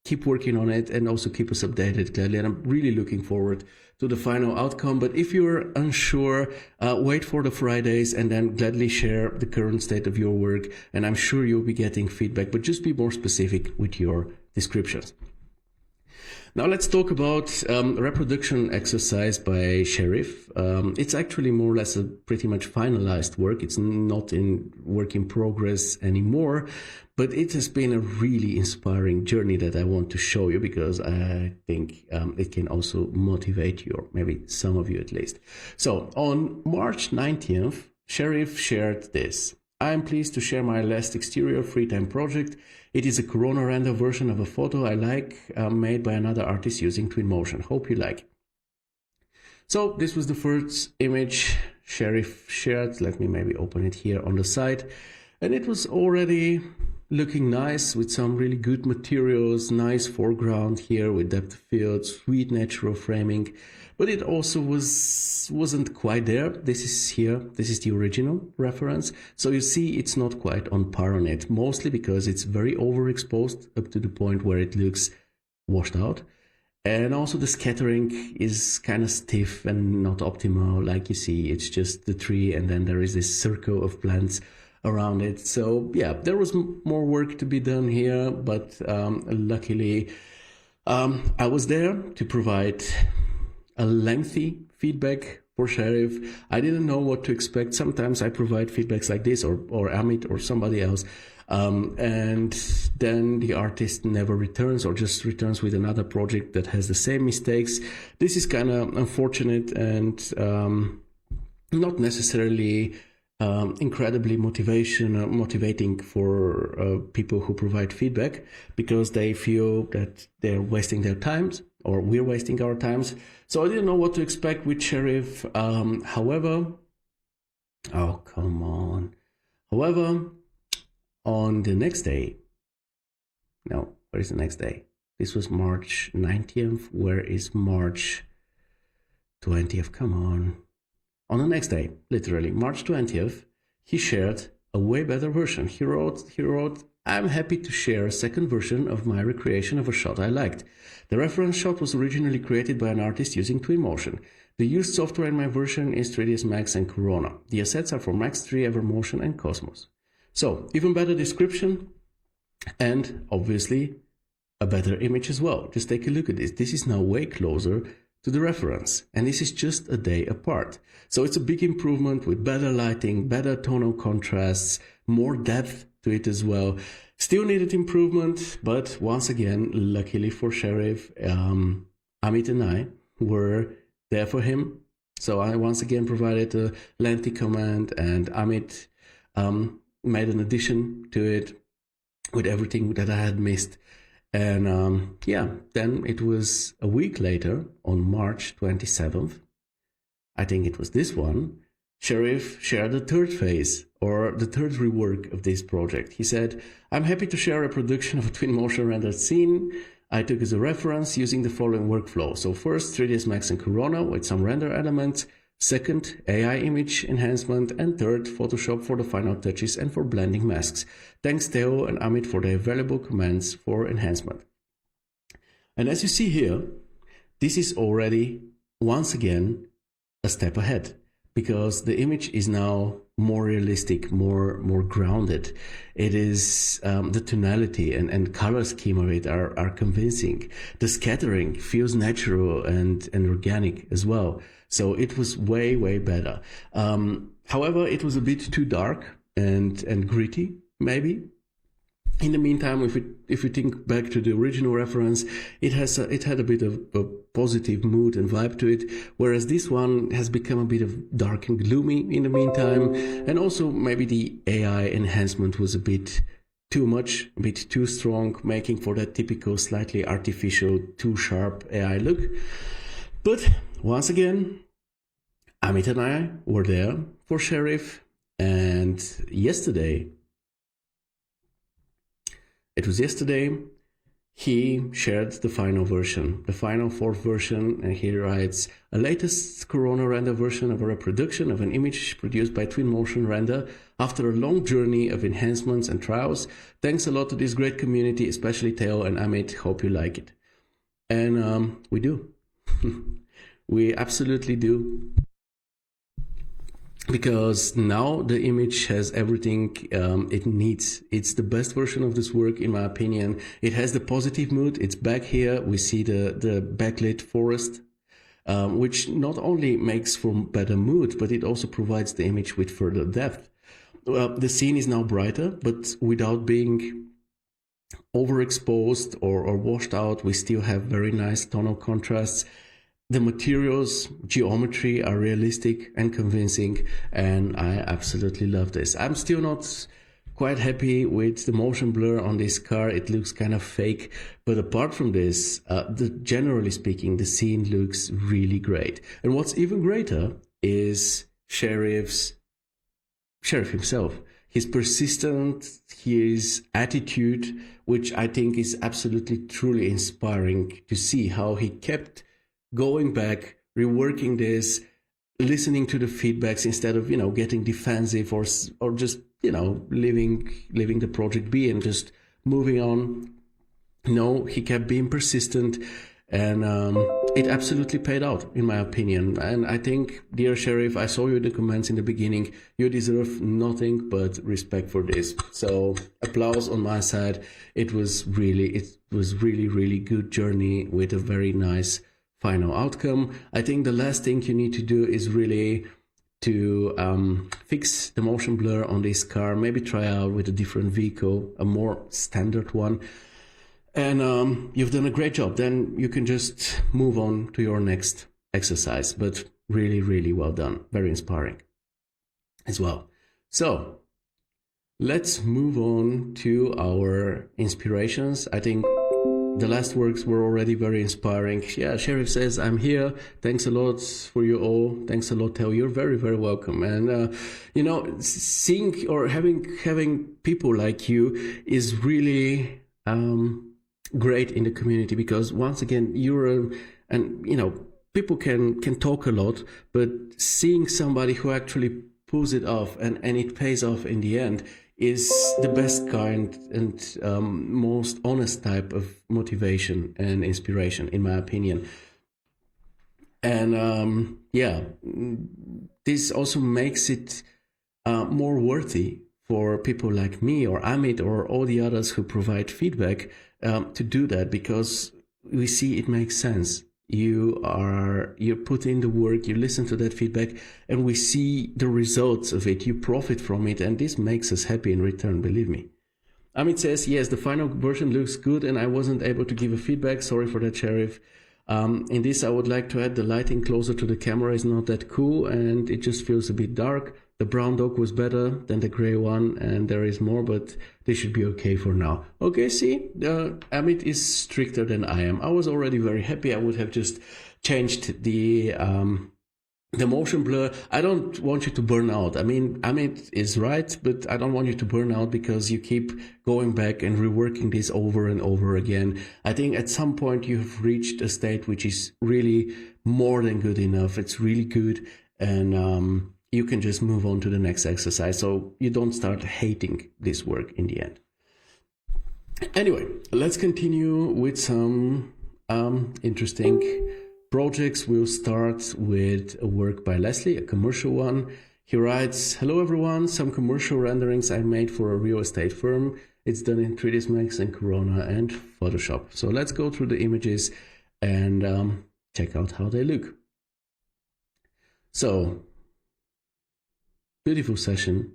A: Keep working on it and also keep us updated, gladly. And I'm really looking forward to the final outcome. But if you're unsure, wait for the Fridays and then gladly share the current state of your work. And I'm sure you'll be getting feedback, but just be more specific with your descriptions. Now let's talk about reproduction exercise by Sheriff. It's actually more or less a pretty much finalized work. It's not in work in progress anymore, but it has been a really inspiring journey that I want to show you because I think it can also motivate you, or maybe some of you at least. So on March 19th, Sheriff shared this. I am pleased to share my last exterior free-time project. It is a Corona render version of a photo I like, made by another artist using Twinmotion. Hope you like. So this was the first image Sheriff shared. Let me maybe open it here on the side. And it was already looking nice with some really good materials, nice foreground here with depth of field, sweet natural framing. But it also wasn't quite there. This is here. This is the original reference. So you see it's not quite on par on it, mostly because it's very overexposed up to the point where it looks washed out. And also the scattering is kind of stiff and not optimal. Like you see, it's just the tree and then there is this circle of plants around it. So yeah, there was more work to be done here, but luckily I was there to provide a lengthy feedback for Sheriff. I didn't know what to expect. Sometimes I provide feedbacks like this, or Amit or somebody else, and then the artist never returns or just returns with another project that has the same mistakes. This is kind of unfortunate and not necessarily incredibly motivating for people who provide feedback, because they feel that they're wasting their times, or we're wasting our times. So I didn't know what to expect with Sheriff. However, oh, come on. However, on the next day, no, where is the next day? This was March 19th. Where is March 20th? Come on. On the next day, literally March 20th, he shared a way better version. He wrote, I'm happy to share a second version of my recreation of a shot I liked. The reference shot was originally created by an artist using Twinmotion. The used software in my version is 3ds Max and Corona. The assets are from Max 3, Evermotion and Cosmos. So, even better description and obviously a better image as well. Just take a look at this. This is now way closer to the reference, and this is just a day apart. So it's a big improvement with better lighting, better tonal contrasts, more depth to it as well. Still needed improvement, but once again, luckily for Sheriff, Amit and I were there for him. So I once again provided a lengthy comment, and Amit made an addition to it with everything that I had missed. And yeah, then it was a week later, on March 27th, I think it was this one, Sheriff shared the third phase, or the third rework of this project. He said, I'm happy to share a production of a Twinmotion rendered scene I took as a reference using the following workflow. So first, 3ds Max and Corona with some render elements. Second, AI image enhancement. And third, Photoshop for the final touches and for blending masks. Thanks Theo and Amit for the available commands for enhancement. And as you see here, this is already, once again, a step ahead, because the image is now more realistic, more grounded. It is the tonality and color scheme of it are convincing. The scattering feels natural and organic as well. So it was way better. However, it was a bit too dark and gritty, maybe. In the meantime, if we think back to the original reference, it had a bit of a positive mood and vibe to it, whereas this one has become a bit of dark and gloomy in the meantime, and also maybe the AI enhancement was a bit too much, a bit too strong, making for that typical slightly artificial, too sharp AI look. But once again, Amit and I were there for Sheriff, and yesterday, he shared the final version, the final fourth version, and he writes, a latest Corona render version of a reproduction of an image produced by Twinmotion Render after a long journey of enhancements and trials. Thanks a lot to this great community, especially Theo and Amit. Hope you like it. And we do. We absolutely do. Because now the image has everything it needs. It's the best version of this work, in my opinion. It has the positive mood. It's back here. We see the backlit forest, which not only makes for better mood, but it also provides the image with further depth. The scene is now brighter, but without being overexposed or washed out. We still have very nice tonal contrasts. The materials, geometry are realistic and convincing, and I absolutely love this. I'm still not quite happy with the motion blur on this car. It looks kind of fake, but apart from this, generally speaking, the scene looks really great. And what's even greater is Sheriff himself. His persistence, his attitude, which I think is absolutely truly inspiring to see how he kept going back, reworking this, listening to the feedbacks instead of, getting defensive or just, leaving the project be and just moving on. No, he kept being persistent, and it absolutely paid out, in my opinion. And I think, dear Sheriff, I saw you in the comments in the beginning. You deserve nothing but respect for this. So applause on my side. It was really, really good journey with a very nice final outcome. I think the last thing you need to do is really to fix the motion blur on this car, maybe try out with a different vehicle, a more standard one. And you've done a great job. Then you can just move on to your next exercise. But really, really well done. Very inspiring as well. So let's move on to our inspirations. I think the last works were already very inspiring. Yeah, Sheriff says, I'm here. Thanks a lot for you all. Thanks a lot, Theo. You're very, very welcome. And, seeing or having people like you is really great in the community, because once again, people can talk a lot, but seeing somebody who actually pulls it off and it pays off in the end is the best kind and most honest type of motivation and inspiration, in my opinion. And this also makes it more worthy for people like me or Amit or all the others who provide feedback to do that, because we see it makes sense. You put in the work, you listen to that feedback, and we see the results of it. You profit from it, and this makes us happy in return, believe me. Amit says, yes, the final version looks good, and I wasn't able to give a feedback. Sorry for that, Sheriff. In this, I would like to add the lighting closer to the camera is not that cool, and it just feels a bit dark. The brown dog was better than the gray one, and there is more, but they should be okay for now. Okay, see, Amit is stricter than I am. I was already very happy. I would have just changed the motion blur. I don't want you to burn out. I mean, Amit is right, but I don't want you to burn out because you keep going back and reworking this over and over again. I think at some point you've reached a state which is really more than good enough. It's really good, and you can just move on to the next exercise, so you don't start hating this work in the end. Anyway, let's continue with some interesting projects. We'll start with a work by Leslie, a commercial one. He writes, hello everyone, some commercial renderings I made for a real estate firm. It's done in 3ds Max and Corona and Photoshop. So let's go through the images and check out how they look. So, beautiful session,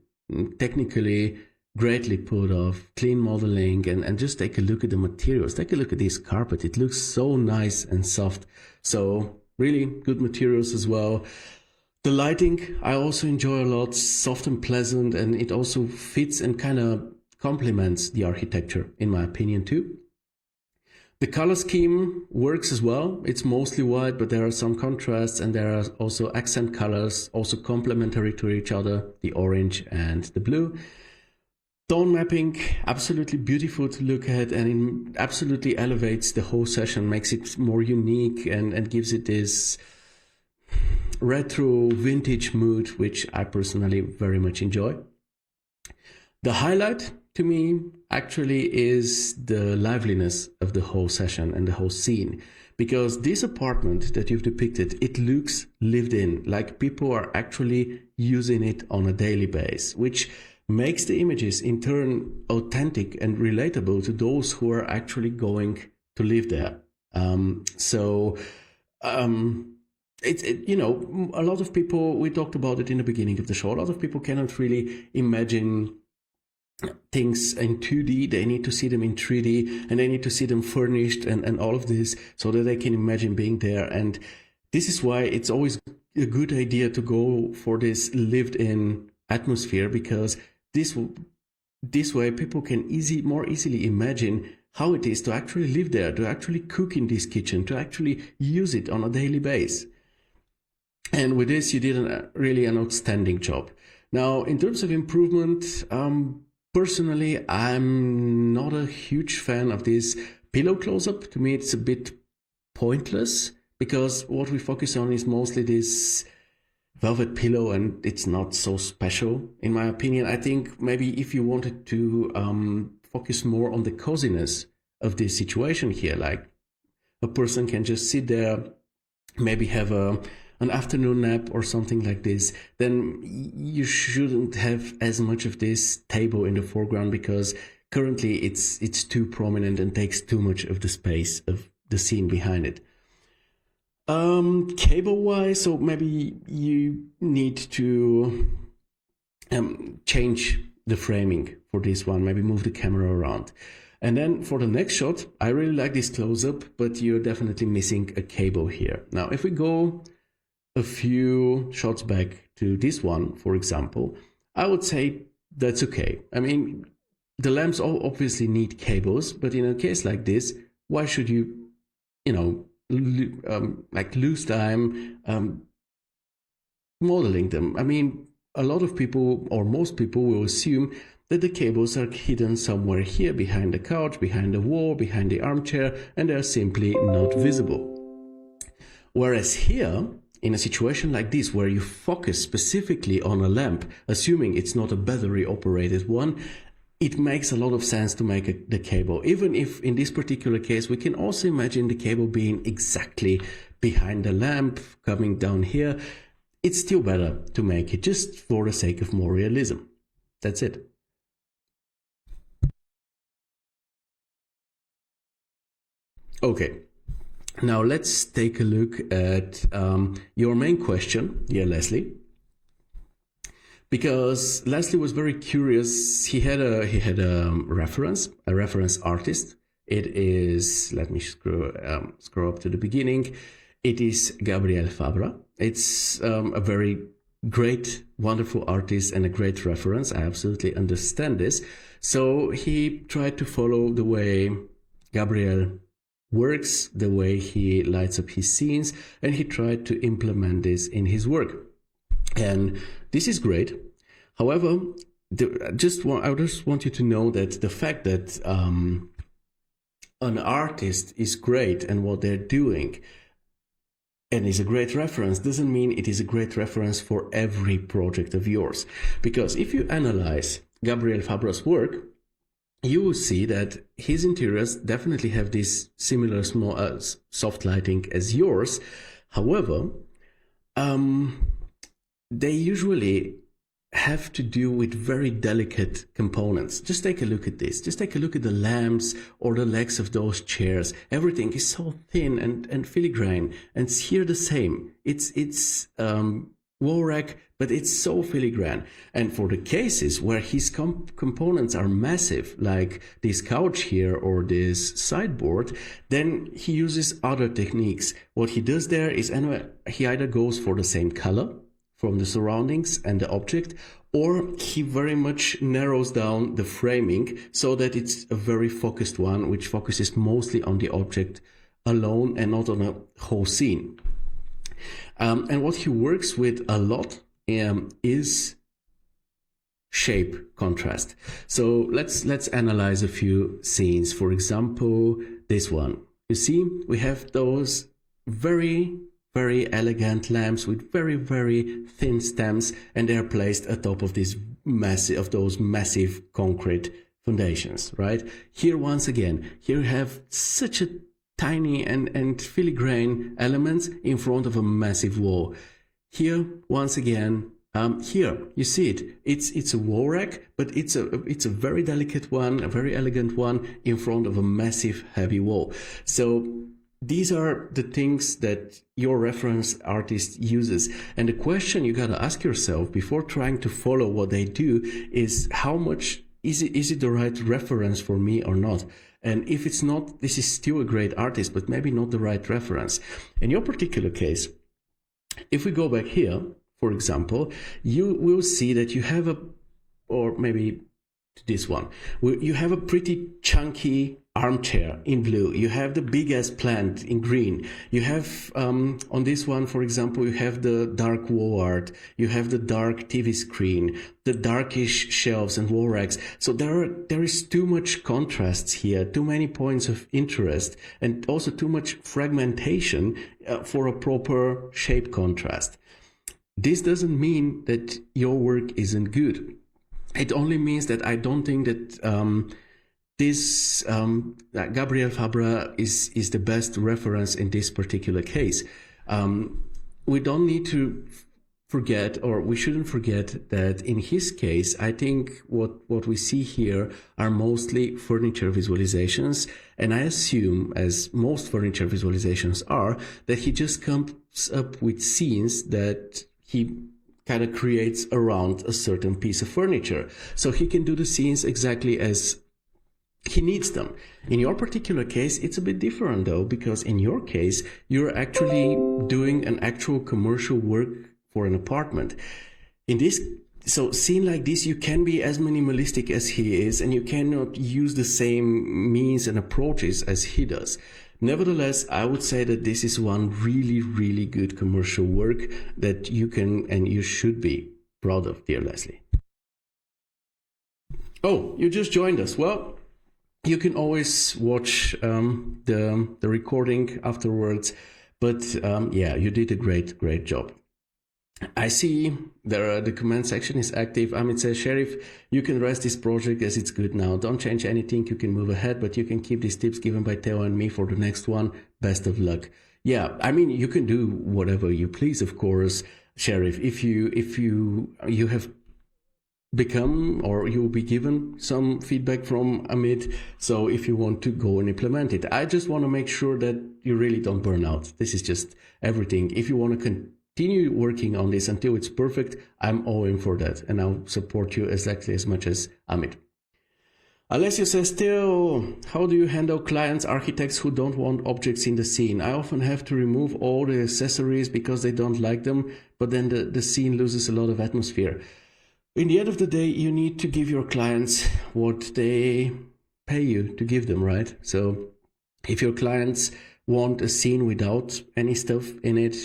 A: technically greatly pulled off, clean modeling, and just take a look at the materials. Take a look at this carpet. It looks so nice and soft. So really good materials as well. The lighting I also enjoy a lot, soft and pleasant, and it also fits and kind of complements the architecture, in my opinion too. The color scheme works as well. It's mostly white, but there are some contrasts, and there are also accent colors, also complementary to each other, the orange and the blue. Tone mapping, absolutely beautiful to look at, and it absolutely elevates the whole session, makes it more unique, and gives it this retro vintage mood, which I personally very much enjoy. The highlight to me actually is the liveliness of the whole session and the whole scene, because this apartment that you've depicted, it looks lived in, like people are actually using it on a daily basis, which makes the images in turn authentic and relatable to those who are actually going to live there. A lot of people, we talked about it in the beginning of the show, a lot of people cannot really imagine things in 2D. They need to see them in 3D, and they need to see them furnished and all of this so that they can imagine being there. And this is why it's always a good idea to go for this lived in atmosphere, because this way people can more easily imagine how it is to actually live there, to actually cook in this kitchen, to actually use it on a daily basis. And with this, you did really an outstanding job. Now, in terms of improvement, personally, I'm not a huge fan of this pillow close-up. To me, it's a bit pointless, because what we focus on is mostly this velvet pillow, and it's not so special, in my opinion. I think maybe if you wanted to focus more on the coziness of this situation here, like a person can just sit there, maybe have an afternoon nap or something like this, then you shouldn't have as much of this table in the foreground, because currently it's too prominent and takes too much of the space of the scene behind it. Cable wise, so maybe you need to change the framing for this one, maybe move the camera around. And then for the next shot, I really like this close-up, but you're definitely missing a cable here. Now, if we go a few shots back to this one, for example, I would say that's okay. I mean, the lamps all obviously need cables, but in a case like this, why should you, lose time modeling them? I mean, a lot of people, or most people, will assume that the cables are hidden somewhere here, behind the couch, behind the wall, behind the armchair, and they're simply not visible. Whereas here, in a situation like this, where you focus specifically on a lamp, assuming it's not a battery-operated one, it makes a lot of sense to make the cable. Even if in this particular case, we can also imagine the cable being exactly behind the lamp, coming down here. It's still better to make it, just for the sake of more realism. That's it. Okay. Now let's take a look at your main question, dear Leslie, because Leslie was very curious. He had a reference artist. It is, let me scroll up to the beginning. It is Gabriel Fabra. It's a very great, wonderful artist and a great reference. I absolutely understand this. So he tried to follow the way Gabriel works, the way he lights up his scenes, and he tried to implement this in his work. And this is great. However, I just want you to know that the fact that an artist is great and what they're doing and is a great reference doesn't mean it is a great reference for every project of yours. Because if you analyze Gabriel Fabra's work, you will see that his interiors definitely have this similar small soft lighting as yours. However, they usually have to do with very delicate components. Just take a look at this. Just take a look at the lamps or the legs of those chairs. Everything is so thin and filigrane. And it's here the same. It's wall rack, but it's so filigrane. And for the cases where his components are massive, like this couch here or this sideboard, then he uses other techniques. What he does there is he either goes for the same color from the surroundings and the object, or he very much narrows down the framing so that it's a very focused one, which focuses mostly on the object alone and not on a whole scene. And what he works with a lot is shape contrast. So let's analyze a few scenes. For example, this one. You see, we have those very elegant lamps with very thin stems, and they are placed atop of those massive concrete foundations, right? Here, once again, here you have such a tiny and filigrane elements in front of a massive wall. Here, once again, here you see it. It's a wall rack, but it's a very delicate one, a very elegant one in front of a massive heavy wall. So these are the things that your reference artist uses. And the question you gotta ask yourself before trying to follow what they do is, how much is it the right reference for me or not? And if it's not, this is still a great artist, but maybe not the right reference. In your particular case, if we go back here, for example, you will see that you have or maybe this one, you have a pretty chunky armchair in blue. You have the biggest plant in green. You have, on this one, for example, you have the dark wall art. You have the dark TV screen, the darkish shelves and wall racks. So there is too much contrasts here, too many points of interest, and also too much fragmentation for a proper shape contrast. This doesn't mean that your work isn't good. It only means that I don't think that Gabriel Fabra is the best reference in this particular case. We don't need to forget, or we shouldn't forget, that in his case, I think what we see here are mostly furniture visualizations. And I assume, as most furniture visualizations are, that he just comes up with scenes that he kind of creates around a certain piece of furniture. So he can do the scenes exactly as he needs them. In your particular case, it's a bit different though, because in your case, you're actually doing an actual commercial work for an apartment. So scene like this, you can be as minimalistic as he is, and you cannot use the same means and approaches as he does. Nevertheless, I would say that this is one really good commercial work that you can and you should be proud of, dear Leslie. Oh, you just joined us. Well, you can always watch the recording afterwards, but yeah, you did a great job. I see the comment section is active. Amit says, Sheriff, you can rest this project as it's good now. Don't change anything. You can move ahead, but you can keep these tips given by Theo and me for the next one. Best of luck. Yeah, I mean, you can do whatever you please, of course, Sheriff. If you have become, or you will be given some feedback from Amit, so if you want to go and implement it, I just want to make sure that you really don't burn out. This is just everything. If you want to continue working on this until it's perfect, I'm all in for that, and I'll support you exactly as much as Amit. Alessio says, still, how do you handle clients, architects who don't want objects in the scene? I often have to remove all the accessories because they don't like them, but then the scene loses a lot of atmosphere. In the end of the day, you need to give your clients what they pay you to give them, right? So if your clients want a scene without any stuff in it,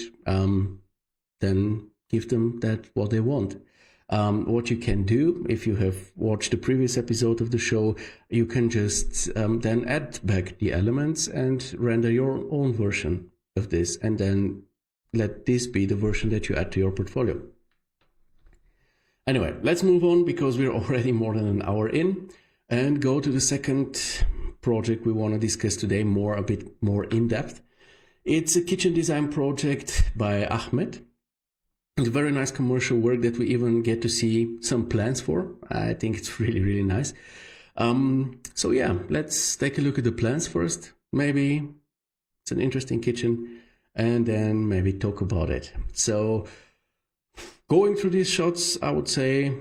A: then give them what they want. What you can do, if you have watched the previous episode of the show, you can just then add back the elements and render your own version of this, and then let this be the version that you add to your portfolio. Anyway, let's move on, because we're already more than an hour in, and go to the second project we want to discuss today a bit more in depth. It's a kitchen design project by Ahmed. It's a very nice commercial work that we even get to see some plans for. I think it's really nice. So yeah, let's take a look at the plans first. Maybe it's an interesting kitchen, and then maybe talk about it. So going through these shots, I would say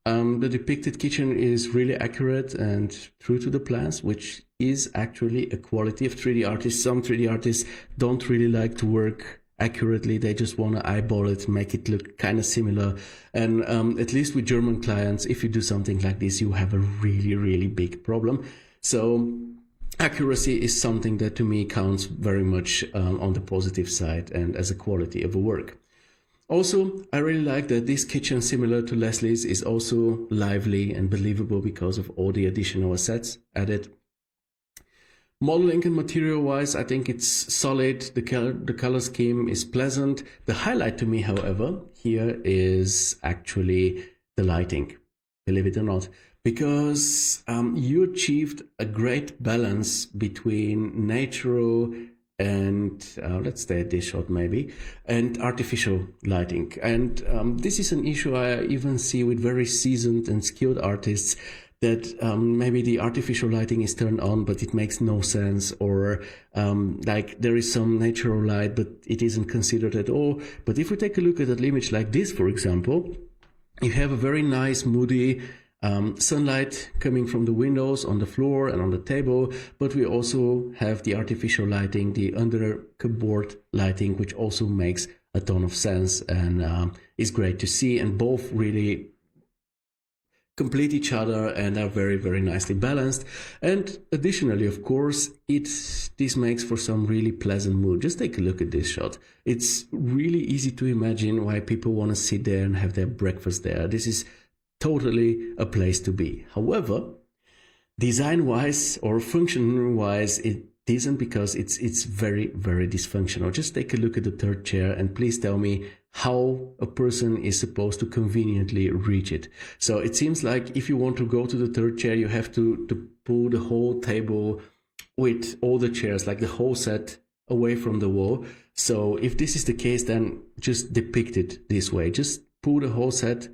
A: the depicted kitchen is really accurate and true to the plans, which is actually a quality of 3D artists. Some 3D artists don't really like to work accurately. They just want to eyeball it, make it look kind of similar. And at least with German clients, if you do something like this, you have a really big problem. So accuracy is something that to me counts very much on the positive side and as a quality of a work. Also, I really like that this kitchen, similar to Leslie's, is also lively and believable because of all the additional assets added. Modeling and material-wise, I think it's solid. The color scheme is pleasant. The highlight to me, however, here is actually the lighting, believe it or not, because you achieved a great balance between natural and let's stay at this shot maybe, and artificial lighting. And this is an issue I even see with very seasoned and skilled artists, that maybe the artificial lighting is turned on, but it makes no sense, or like there is some natural light, but it isn't considered at all. But if we take a look at an image like this, for example, you have a very nice, moody sunlight coming from the windows, on the floor and on the table, but we also have the artificial lighting, the under cupboard lighting, which also makes a ton of sense and is great to see, and both really complete each other and are very, very nicely balanced. And additionally, of course, this makes for some really pleasant mood. Just take a look at this shot. It's really easy to imagine why people want to sit there and have their breakfast there. This is totally a place to be. However, design-wise or function-wise, it isn't, because it's very, very dysfunctional. Just take a look at the third chair and please tell me how a person is supposed to conveniently reach it. So it seems like if you want to go to the third chair, you have to pull the whole table with all the chairs, like the whole set, away from the wall. So if this is the case, then just depict it this way. Just pull the whole set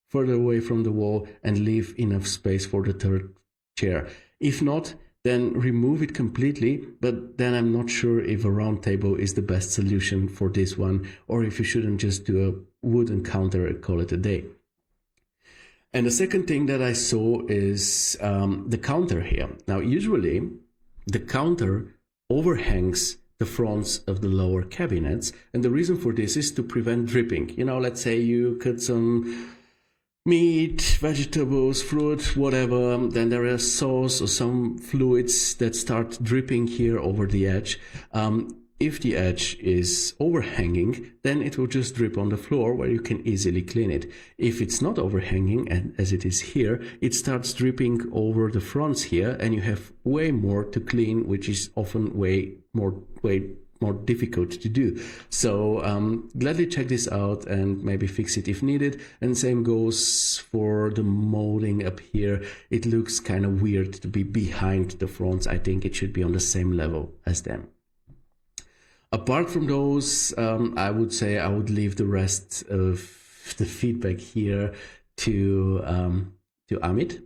A: further away from the wall and leave enough space for the third chair. If not, then remove it completely, but then I'm not sure if a round table is the best solution for this one, or if you shouldn't just do a wooden counter and call it a day. And the second thing that I saw is the counter here. Now, usually the counter overhangs the fronts of the lower cabinets, and the reason for this is to prevent dripping. You know, let's say you cut some meat, vegetables, fruit, whatever, then there is sauce or some fluids that start dripping here over the edge. If the edge is overhanging, then it will just drip on the floor where you can easily clean it. If it's not overhanging, and as it is here, it starts dripping over the fronts here, and you have way more to clean, which is often way more difficult to do. So gladly check this out and maybe fix it if needed. And same goes for the molding up here. It looks kind of weird to be behind the fronts. I think it should be on the same level as them. Apart from those, I would say I would leave the rest of the feedback here to Amit.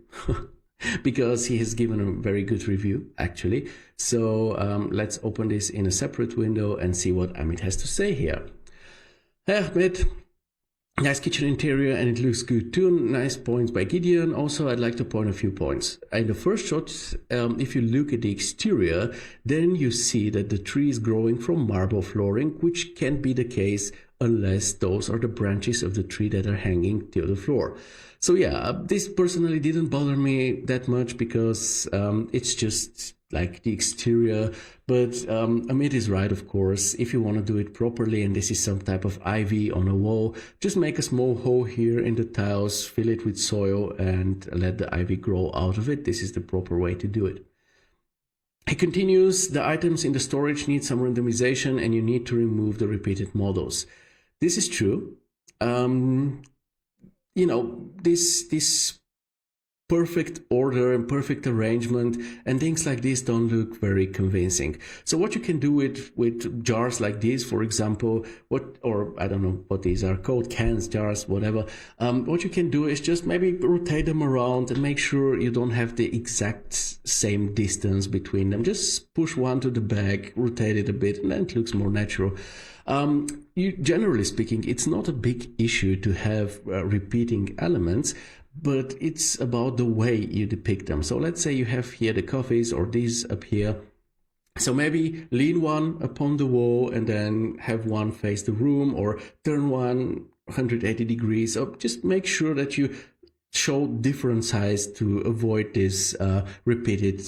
A: Because he has given a very good review, actually. So let's open this in a separate window and see what Amit has to say here. Hey Ahmed, nice kitchen interior and it looks good too. Nice points by Gideon. Also, I'd like to point a few points. In the first shot, if you look at the exterior, then you see that the tree is growing from marble flooring, which can be the case unless those are the branches of the tree that are hanging to the floor. So yeah, this personally didn't bother me that much because it's just like the exterior. But Amit is right, of course. If you want to do it properly and this is some type of ivy on a wall, just make a small hole here in the tiles, fill it with soil and let the ivy grow out of it. This is the proper way to do it. He continues, the items in the storage need some randomization and you need to remove the repeated models. This is true. You know, this perfect order and perfect arrangement and things like this don't look very convincing. So what you can do with jars like this, for example, or I don't know what these are called, cans, jars, whatever. What you can do is just maybe rotate them around and make sure you don't have the exact same distance between them. Just push one to the back, rotate it a bit, and then it looks more natural. Generally speaking, it's not a big issue to have repeating elements, but it's about the way you depict them. So let's say you have here the coffees or these up here. So maybe lean one upon the wall and then have one face the room, or turn one 180 degrees. Or just make sure that you show different size to avoid this repeated,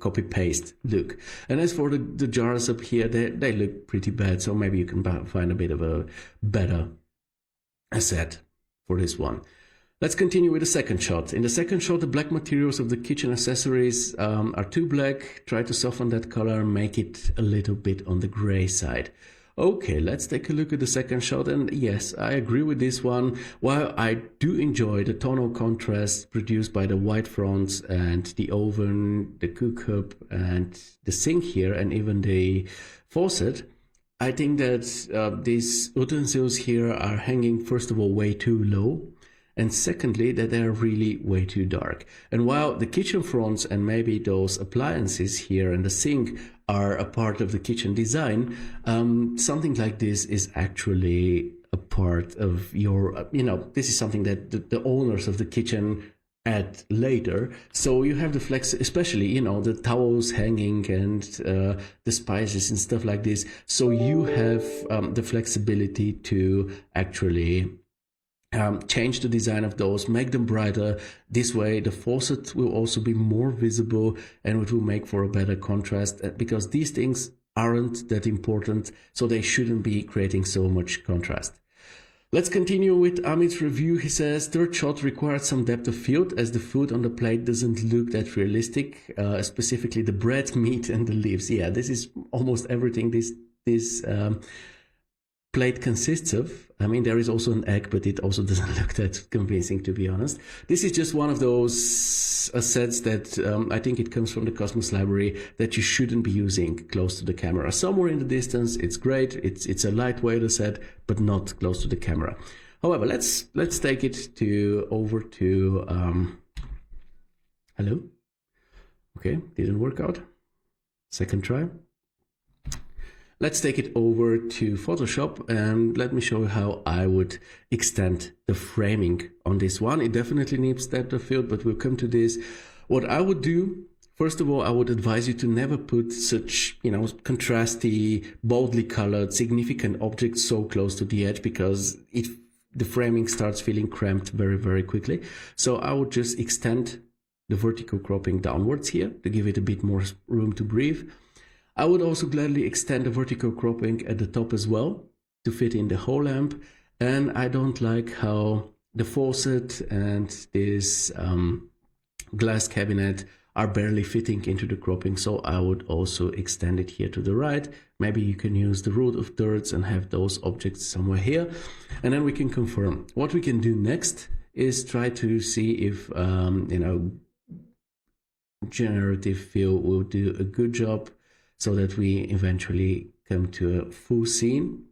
A: copy paste look. And as for the jars up here, they look pretty bad. So maybe you can find a bit of a better asset for this one. Let's continue with the second shot. In the second shot, the black materials of the kitchen accessories are too black. Try to soften that color, make it a little bit on the gray side. Okay, let's take a look at the second shot, and yes, I agree with this one. While I do enjoy the tonal contrast produced by the white fronts and the oven, the cook hob and the sink here, and even the faucet, I think that these utensils here are hanging, first of all, way too low, and secondly, that they're really way too dark. And while the kitchen fronts and maybe those appliances here and the sink are a part of the kitchen design, something like this is actually a part of your, this is something that the owners of the kitchen add later. So you have the flex, especially, the towels hanging and the spices and stuff like this. So you have the flexibility to actually change the design of those, make them brighter. This way the faucet will also be more visible and it will make for a better contrast, because these things aren't that important, so they shouldn't be creating so much contrast. Let's continue with Amit's review. He says, third shot required some depth of field as the food on the plate doesn't look that realistic, specifically the bread, meat and the leaves. Yeah, this is almost everything this plate consists of. I mean, there is also an egg, but it also doesn't look that convincing, to be honest. This is just one of those assets that I think it comes from the Cosmos library that you shouldn't be using close to the camera. Somewhere in the distance, it's great. It's a lightweight asset, but not close to the camera. However, let's take it over to hello. Okay, didn't work out. Second try. Let's take it over to Photoshop and let me show you how I would extend the framing on this one. It definitely needs depth of field, but we'll come to this. What I would do, first of all, I would advise you to never put such, contrasty, boldly colored, significant objects so close to the edge, because the framing starts feeling cramped very, very quickly. So I would just extend the vertical cropping downwards here to give it a bit more room to breathe. I would also gladly extend the vertical cropping at the top as well to fit in the whole lamp. And I don't like how the faucet and this glass cabinet are barely fitting into the cropping. So I would also extend it here to the right. Maybe you can use the rule of thirds and have those objects somewhere here. And then we can confirm. What we can do next is try to see if, generative fill will do a good job, so that we eventually come to a full scene.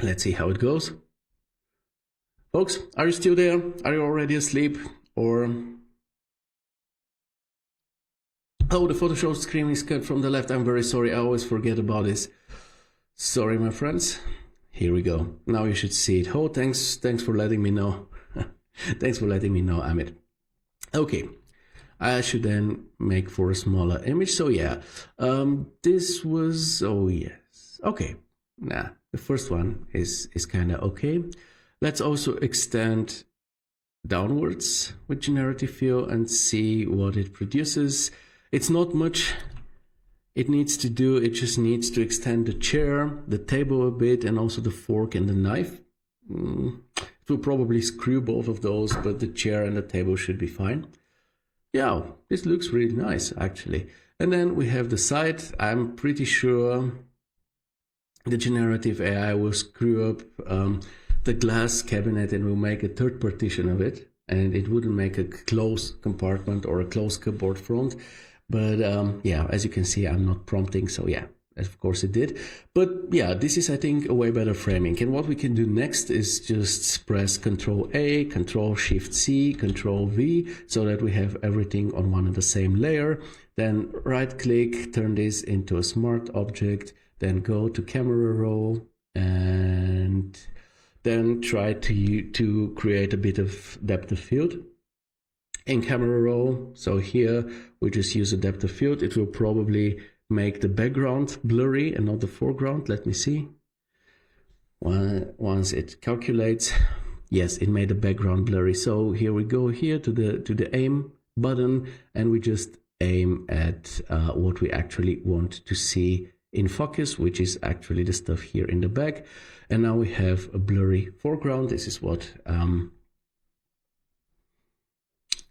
A: Let's see how it goes. Folks, are you still there? Are you already asleep? Or... oh, the Photoshop screen is cut from the left. I'm very sorry. I always forget about this. Sorry, my friends. Here we go. Now you should see it. Oh, thanks for letting me know. Thanks for letting me know, Amit. Okay. I should then make for a smaller image. So yeah, this was, oh yes. Okay, nah, the first one is kind of okay. Let's also extend downwards with generative fill and see what it produces. It's not much it needs to do. It just needs to extend the chair, the table a bit, and also the fork and the knife. It will probably screw both of those, but the chair and the table should be fine. Yeah, this looks really nice, actually. And then we have the side. I'm pretty sure the generative AI will screw up the glass cabinet and will make a third partition of it. And it wouldn't make a closed compartment or a closed cupboard front. But yeah, as you can see, I'm not prompting. So yeah, of course it did. But yeah, this is, I think, a way better framing. And what we can do next is just press Ctrl A, Ctrl Shift C, Ctrl V, so that we have everything on one and the same layer. Then right click, turn this into a smart object, then go to camera roll and then try to create a bit of depth of field in camera roll. So here we just use a depth of field. It will probably make the background blurry and not the foreground. Let me see. Once it calculates, yes, it made the background blurry. So here we go here to the aim button, and we just aim at what we actually want to see in focus, which is actually the stuff here in the back. And now we have a blurry foreground. This is what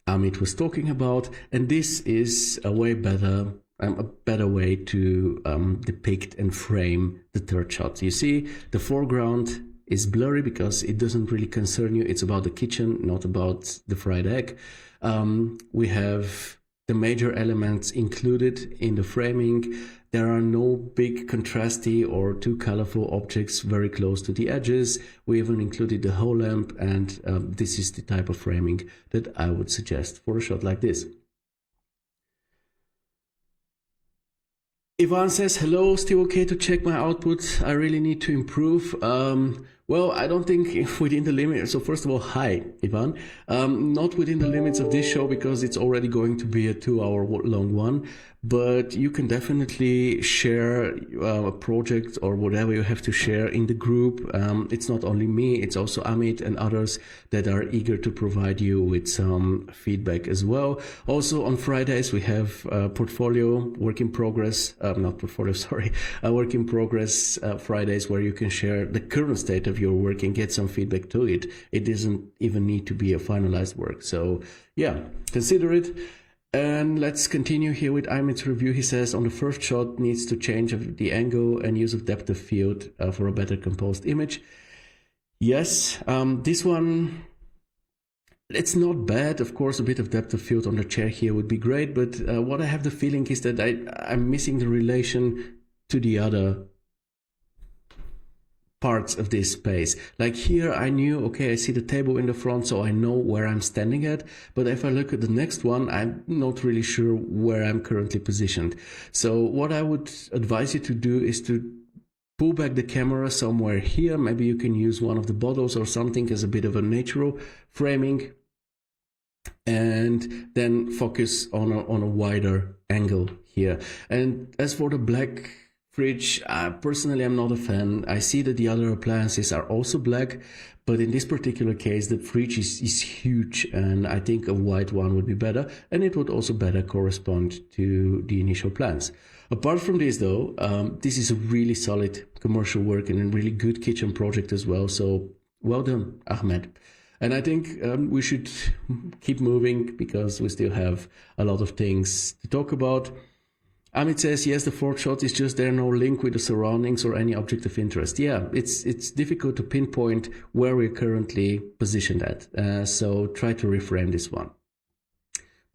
A: Amit was talking about, and this is a better way to depict and frame the third shot. You see, the foreground is blurry because it doesn't really concern you. It's about the kitchen, not about the fried egg. We have the major elements included in the framing. There are no big contrasty or too colorful objects very close to the edges. We even included the whole lamp, and this is the type of framing that I would suggest for a shot like this. Ivan says, hello, still okay to check my output? I really need to improve. Well, I don't think within the limit. So first of all, hi, Ivan. Not within the limits of this show because it's already going to be a 2-hour long one. But you can definitely share a project or whatever you have to share in the group. It's not only me, it's also Amit and others that are eager to provide you with some feedback as well. Also on Fridays, we have portfolio, work in progress, not portfolio, sorry, work in progress Fridays where you can share the current state of your work and get some feedback to it. It doesn't even need to be a finalized work. So yeah, consider it. And let's continue here with Amit's review. He says, on the first shot needs to change the angle and use of depth of field for a better composed image. Yes, this one, it's not bad. Of course, a bit of depth of field on the chair here would be great. But what I have the feeling is that I'm missing the relation to the other parts of this space. Like here I knew, okay, I see the table in the front, so I know where I'm standing at. But if I look at the next one, I'm not really sure where I'm currently positioned. So what I would advise you to do is to pull back the camera somewhere here. Maybe you can use one of the bottles or something as a bit of a natural framing, and then focus on a wider angle here. And as for the black fridge, personally, I'm not a fan. I see that the other appliances are also black, but in this particular case, the fridge is huge, and I think a white one would be better, and it would also better correspond to the initial plans. Apart from this, though, this is a really solid commercial work and a really good kitchen project as well. So well done, Ahmed. And I think we should keep moving because we still have a lot of things to talk about. Amit says, yes, the fourth shot is just there, no link with the surroundings or any object of interest. Yeah, it's difficult to pinpoint where we're currently positioned at. So try to reframe this one.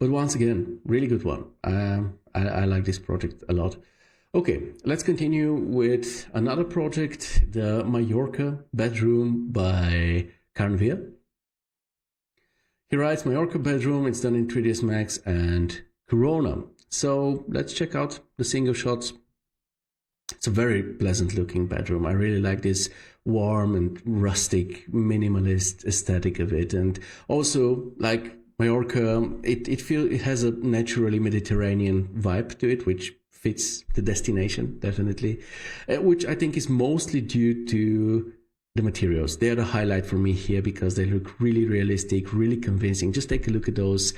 A: But once again, really good one. I like this project a lot. Okay, let's continue with another project, the Mallorca bedroom by Karnvir. He writes, Mallorca bedroom, it's done in 3ds Max and Corona. So let's check out the single shots. It's a very pleasant looking bedroom. I really like this warm and rustic minimalist aesthetic of it. And also, like Mallorca, it has a naturally Mediterranean vibe to it, which fits the destination, definitely. Which I think is mostly due to the materials. They are the highlight for me here because they look really realistic, really convincing. Just take a look at those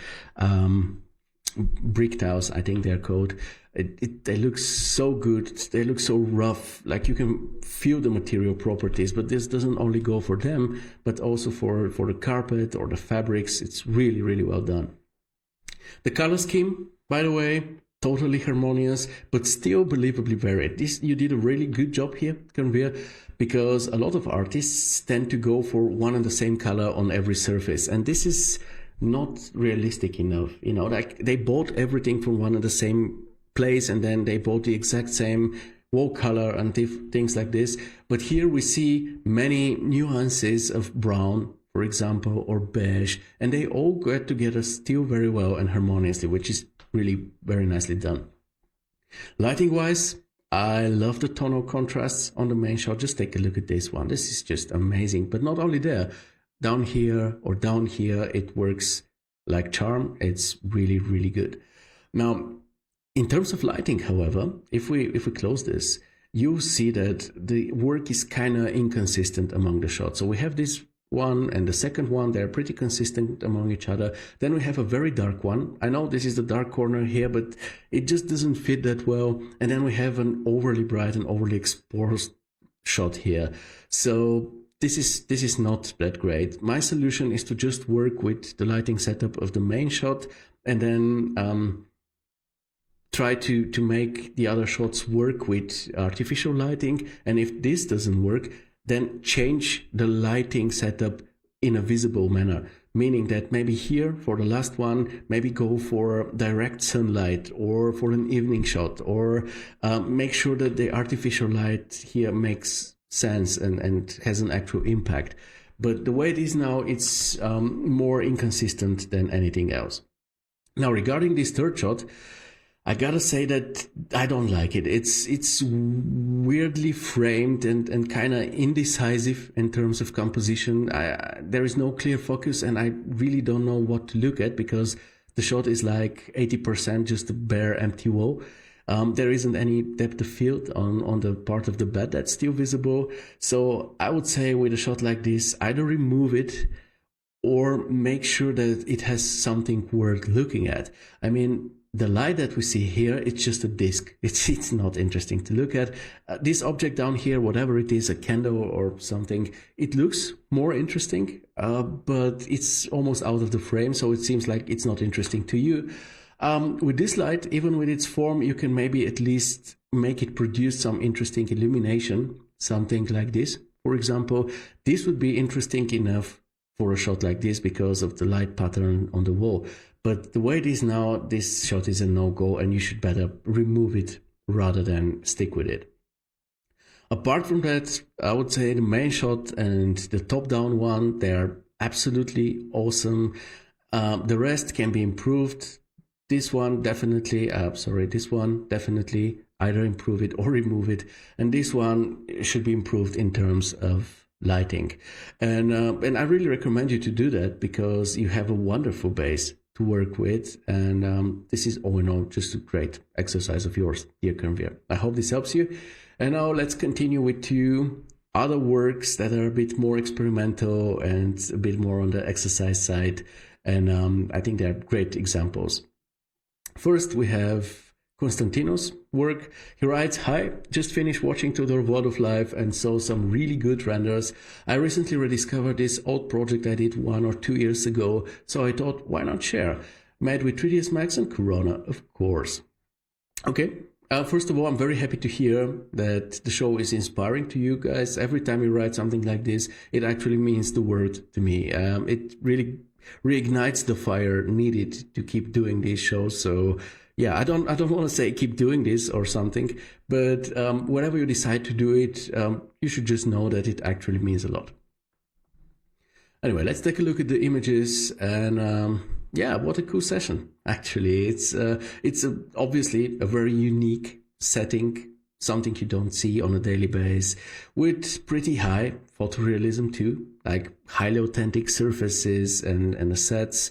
A: brick tiles, I think they're called. They look so good. They look so rough. Like you can feel the material properties, but this doesn't only go for them, but also for the carpet or the fabrics. It's really, really well done. The color scheme, by the way, totally harmonious, but still believably varied. You did a really good job here, Karnvir, because a lot of artists tend to go for one and the same color on every surface, and this is not realistic enough. You know, like they bought everything from one and the same place, and then they bought the exact same wall color and things like this. But here we see many nuances of brown, for example, or beige, and they all get together still very well and harmoniously, which is really very nicely done. Lighting wise, I love the tonal contrasts on the main shot. Just take a look at this one. This is just amazing. But not only there, down here or down here, it works like charm. It's really, really good. Now, in terms of lighting, however, if we close this, you see that the work is kind of inconsistent among the shots. So we have this one and the second one, they're pretty consistent among each other. Then we have a very dark one. I know this is the dark corner here, but it just doesn't fit that well. And then we have an overly bright and overly exposed shot here. So this is not that great. My solution is to just work with the lighting setup of the main shot and then try to make the other shots work with artificial lighting. And if this doesn't work, then change the lighting setup in a visible manner. Meaning that maybe here for the last one, maybe go for direct sunlight or for an evening shot, or make sure that the artificial light here makes sense and has an actual impact. But the way it is now, it's more inconsistent than anything else. Now, regarding this third shot, I gotta say that I don't like it. It's weirdly framed and kind of indecisive in terms of composition. There is no clear focus, and I really don't know what to look at because the shot is like 80% just a bare empty wall. There isn't any depth of field on the part of the bed that's still visible. So I would say with a shot like this, either remove it or make sure that it has something worth looking at. I mean, the light that we see here, it's just a disc. It's not interesting to look at. This object down here, whatever it is, a candle or something, it looks more interesting, but it's almost out of the frame, so it seems like it's not interesting to you. With this light, even with its form, you can maybe at least make it produce some interesting illumination, something like this. For example, this would be interesting enough for a shot like this because of the light pattern on the wall. But the way it is now, this shot is a no-go, and you should better remove it rather than stick with it. Apart from that, I would say the main shot and the top-down one, they're absolutely awesome. The rest can be improved. This one definitely, either improve it or remove it. And this one should be improved in terms of lighting. And I really recommend you to do that because you have a wonderful base to work with, and this is all in all just a great exercise of yours, dear Karnvir. I hope this helps you. And now let's continue with two other works that are a bit more experimental and a bit more on the exercise side, and I think they're great examples. First, we have Konstantinos' work. He writes, "Hi, just finished watching Tudor Vlodov live and saw some really good renders. I recently rediscovered this old project I did 1 or 2 years ago, so I thought, why not share? Made with 3ds Max and Corona, of course." Okay, first of all, I'm very happy to hear that the show is inspiring to you guys. Every time you write something like this, it actually means the world to me. It really reignites the fire needed to keep doing these shows. So yeah, I don't want to say keep doing this or something, but whenever you decide to do it, you should just know that it actually means a lot. Anyway, let's take a look at the images, and yeah, what a cool session. Actually, it's obviously a very unique setting, something you don't see on a daily basis, with pretty high photorealism too, like highly authentic surfaces and assets.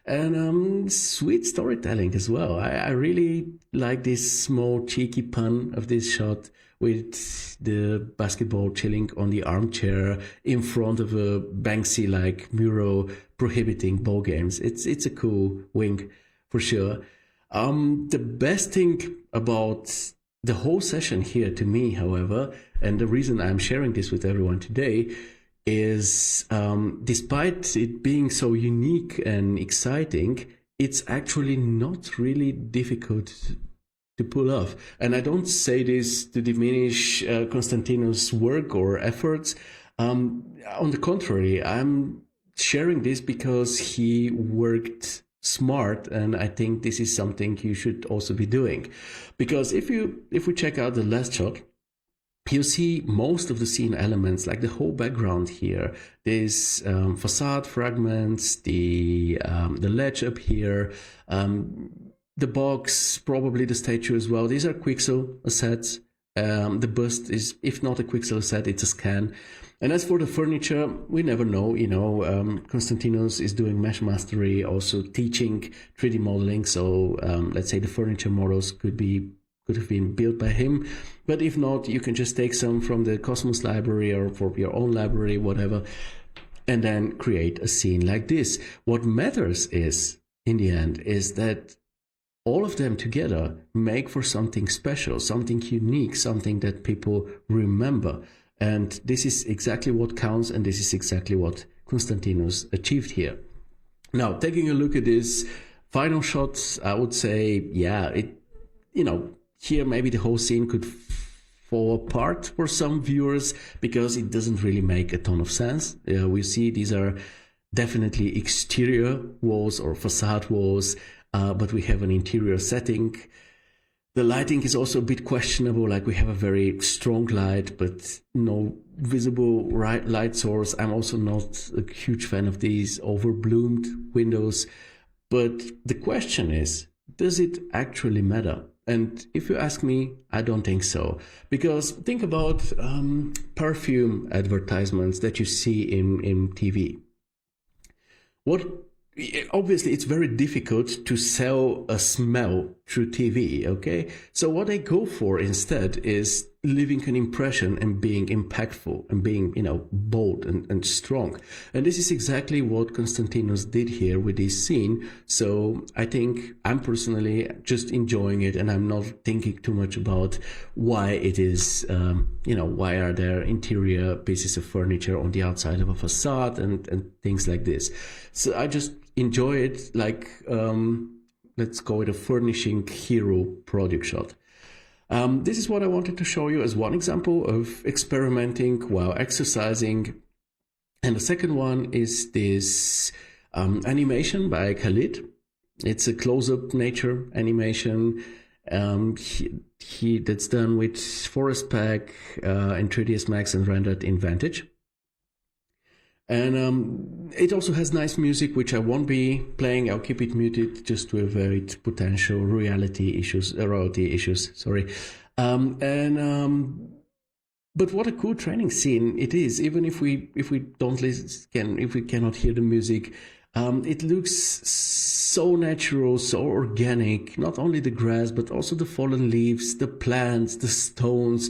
A: And sweet storytelling as well. I really like this small cheeky pun of this shot with the basketball chilling on the armchair in front of a Banksy-like mural prohibiting ball games. It's a cool wink for sure. The best thing about the whole session here to me, however, and the reason I'm sharing this with everyone today, is despite it being so unique and exciting, it's actually not really difficult to pull off. And I don't say this to diminish Konstantinos' work or efforts. On the contrary, I'm sharing this because he worked smart, and I think this is something you should also be doing. Because if we check out the last shot, you see most of the scene elements, like the whole background here. There's facade fragments, the ledge up here, the box, probably the statue as well. These are Quixel assets. The bust is, if not a Quixel asset, it's a scan. And as for the furniture, we never know, Konstantinos is doing mesh mastery, also teaching 3D modeling. So let's say the furniture models could have been built by him. But if not, you can just take some from the Cosmos library or for your own library, whatever. and then create a scene like this. What matters is, in the end, is that all of them together make for something special, something unique, something that people remember. And this is exactly what counts, and this is exactly what Konstantinos achieved here. Now, taking a look at this final shots, I would say, yeah, here maybe the whole scene could fall apart for some viewers because it doesn't really make a ton of sense. We see these are definitely exterior walls or facade walls, but we have an interior setting. The lighting is also a bit questionable, like we have a very strong light, but no visible light source. I'm also not a huge fan of these overbloomed windows. But the question is, does it actually matter? And if you ask me, I don't think so. Because think about perfume advertisements that you see in TV. Obviously, it's very difficult to sell a smell through TV, okay? So what I go for instead is leaving an impression and being impactful and being, bold and strong. And this is exactly what Konstantinos did here with this scene. So I think I'm personally just enjoying it, and I'm not thinking too much about why it is, why are there interior pieces of furniture on the outside of a facade and things like this. So I just enjoy it like, let's call it a furnishing hero product shot. This is what I wanted to show you as one example of experimenting while exercising. And the second one is this animation by Khalid. It's a close-up nature animation. That's done with Forest Pack and 3ds Max and rendered in Vantage. And it also has nice music, which I won't be playing. I'll keep it muted just to avoid potential royalty issues. Sorry. But what a cool training scene it is. Even if we cannot hear the music, it looks so natural, so organic. Not only the grass, but also the fallen leaves, the plants, the stones.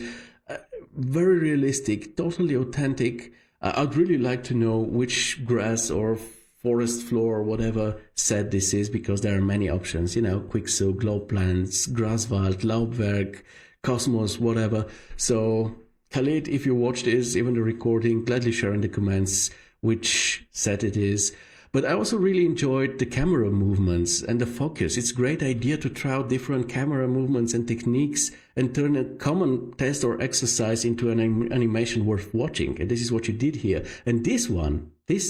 A: Very realistic, totally authentic. I'd really like to know which grass or forest floor or whatever set this is, because there are many options, Quicksilk, Glow Plants, Graswald, Laubwerk, Cosmos, whatever. So Khalid, if you watch this, even the recording, gladly share in the comments which set it is. But I also really enjoyed the camera movements and the focus. It's a great idea to try out different camera movements and techniques and turn a common test or exercise into an animation worth watching. And this is what you did here. And this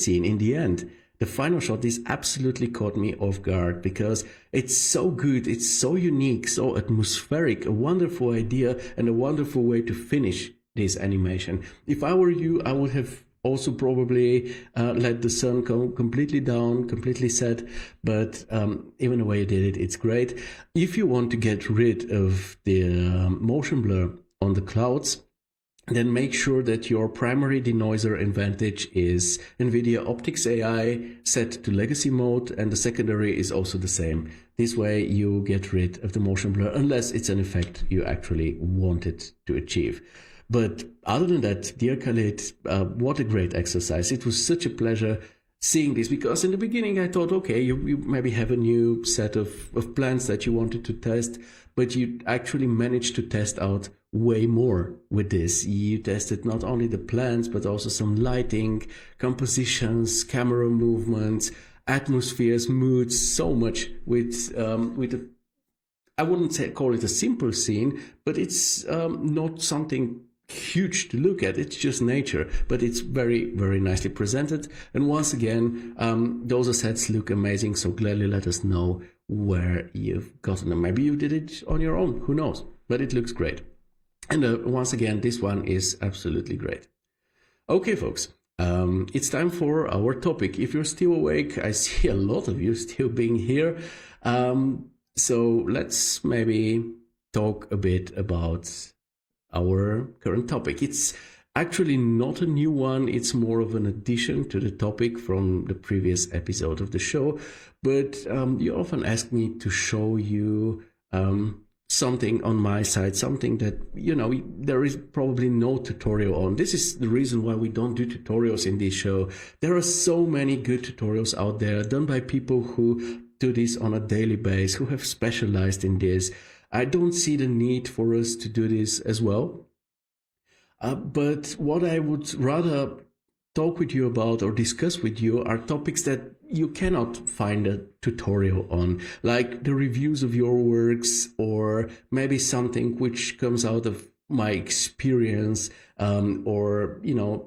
A: scene in the end, the final shot, this absolutely caught me off guard because it's so good, it's so unique, so atmospheric, a wonderful idea and a wonderful way to finish this animation. If I were you, I would have also probably let the sun come completely down, completely set, but even the way you did it, it's great. If you want to get rid of the motion blur on the clouds, then make sure that your primary denoiser in Vantage is NVIDIA Optics AI set to legacy mode, and the secondary is also the same. This way you get rid of the motion blur, unless it's an effect you actually wanted to achieve. But other than that, dear Khalid, what a great exercise. It was such a pleasure seeing this, because in the beginning I thought, okay, you maybe have a new set of plans that you wanted to test, but you actually managed to test out way more with this. You tested not only the plans, but also some lighting, compositions, camera movements, atmospheres, moods, so much with I wouldn't call it a simple scene, but it's not something huge to look at. It's just nature, but it's very, very nicely presented. And once again, those assets look amazing, so gladly let us know where you've gotten them. Maybe you did it on your own, who knows, but it looks great. And once again, this one is absolutely great. Okay, folks, it's time for our topic. If you're still awake, I see a lot of you still being here. So let's maybe talk a bit about our current topic. It's actually not a new one. It's more of an addition to the topic from the previous episode of the show. But you often ask me to show you something on my side, something that, there is probably no tutorial on. This is the reason why we don't do tutorials in this show. There are so many good tutorials out there done by people who do this on a daily basis, who have specialized in this. I don't see the need for us to do this as well. But what I would rather talk with you about or discuss with you are topics that you cannot find a tutorial on, like the reviews of your works, or maybe something which comes out of my experience, or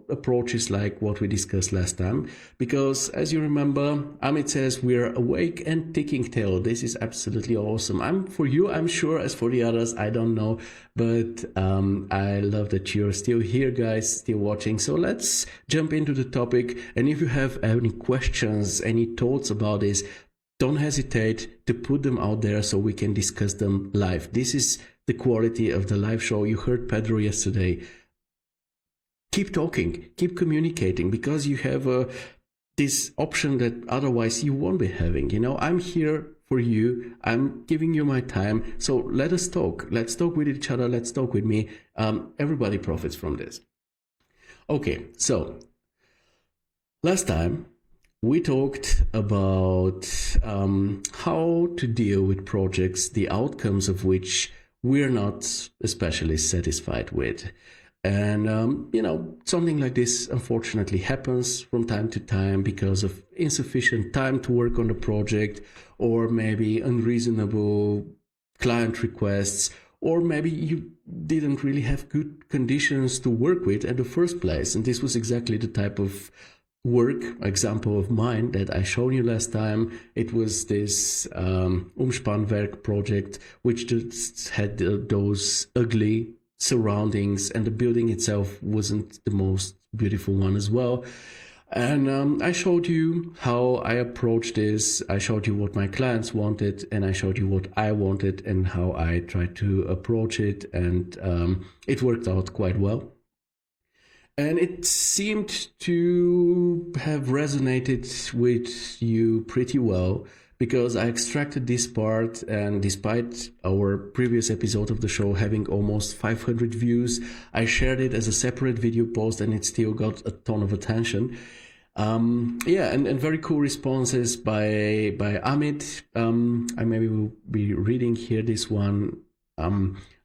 A: approaches like what we discussed last time. Because as you remember, Amit says we're awake and ticking tail. This is absolutely awesome. I'm sure. As for the others, I don't know, but I love that you're still here, guys, still watching. So let's jump into the topic. And if you have any questions, any thoughts about this, don't hesitate to put them out there so we can discuss them live. This is the quality of the live show. You heard Pedro yesterday. Keep talking, keep communicating, because you have this option that otherwise you won't be having. I'm here for you. I'm giving you my time. So let us talk. Let's talk with each other. Let's talk with me. Everybody profits from this. Okay, so last time we talked about how to deal with projects, the outcomes of which we're not especially satisfied with. And, something like this unfortunately happens from time to time because of insufficient time to work on the project, or maybe unreasonable client requests, or maybe you didn't really have good conditions to work with in the first place. And this was exactly the type of work example of mine that I showed you last time. It was this Umspannwerk project, which just had those ugly surroundings, and the building itself wasn't the most beautiful one as well. And I showed you how I approached this. I showed you what my clients wanted, and I showed you what I wanted and how I tried to approach it. And it worked out quite well. And it seemed to have resonated with you pretty well, because I extracted this part, and despite our previous episode of the show having almost 500 views, I shared it as a separate video post, and it still got a ton of attention. And very cool responses by Amit. I maybe will be reading here this one.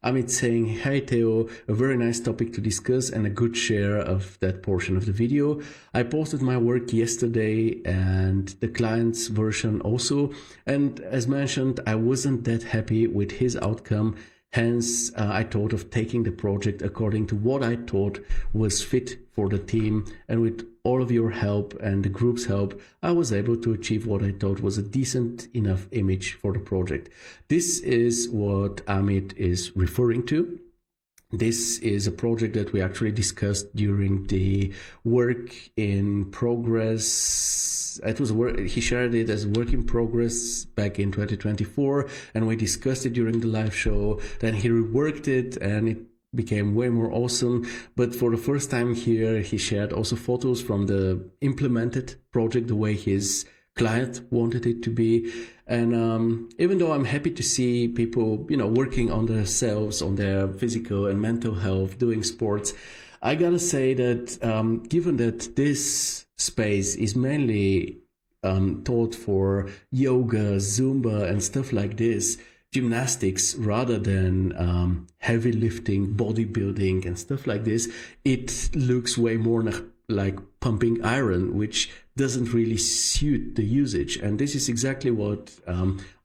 A: Amit saying, "Hey Theo, a very nice topic to discuss and a good share of that portion of the video. I posted my work yesterday and the client's version also. And as mentioned, I wasn't that happy with his outcome. Hence, I thought of taking the project according to what I thought was fit for the team. And with all of your help and the group's help, I was able to achieve what I thought was a decent enough image for the project." This is what Amit is referring to. This is a project that we actually discussed during the work in progress. He shared it as work in progress back in 2024, and we discussed it during the live show. Then he reworked it, and it became way more awesome. But for the first time here, he shared also photos from the implemented project, the way his client wanted it to be. And even though I'm happy to see people, working on themselves, on their physical and mental health, doing sports, I gotta say that given that this space is mainly taught for yoga, Zumba, and stuff like this, gymnastics rather than heavy lifting, bodybuilding, and stuff like this, it looks way more like pumping iron, which doesn't really suit the usage. And this is exactly what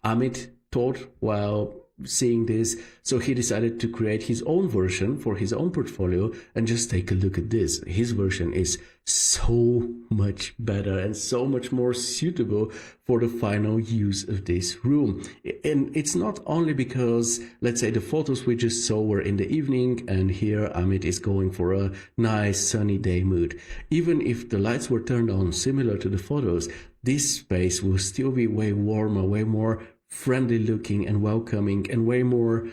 A: Amit thought while seeing this. So he decided to create his own version for his own portfolio, and just take a look at this. His version is so much better and so much more suitable for the final use of this room. And it's not only because, let's say, the photos we just saw were in the evening, and here Amit is going for a nice sunny day mood. Even if the lights were turned on similar to the photos, this space will still be way warmer, way more friendly looking and welcoming, and way more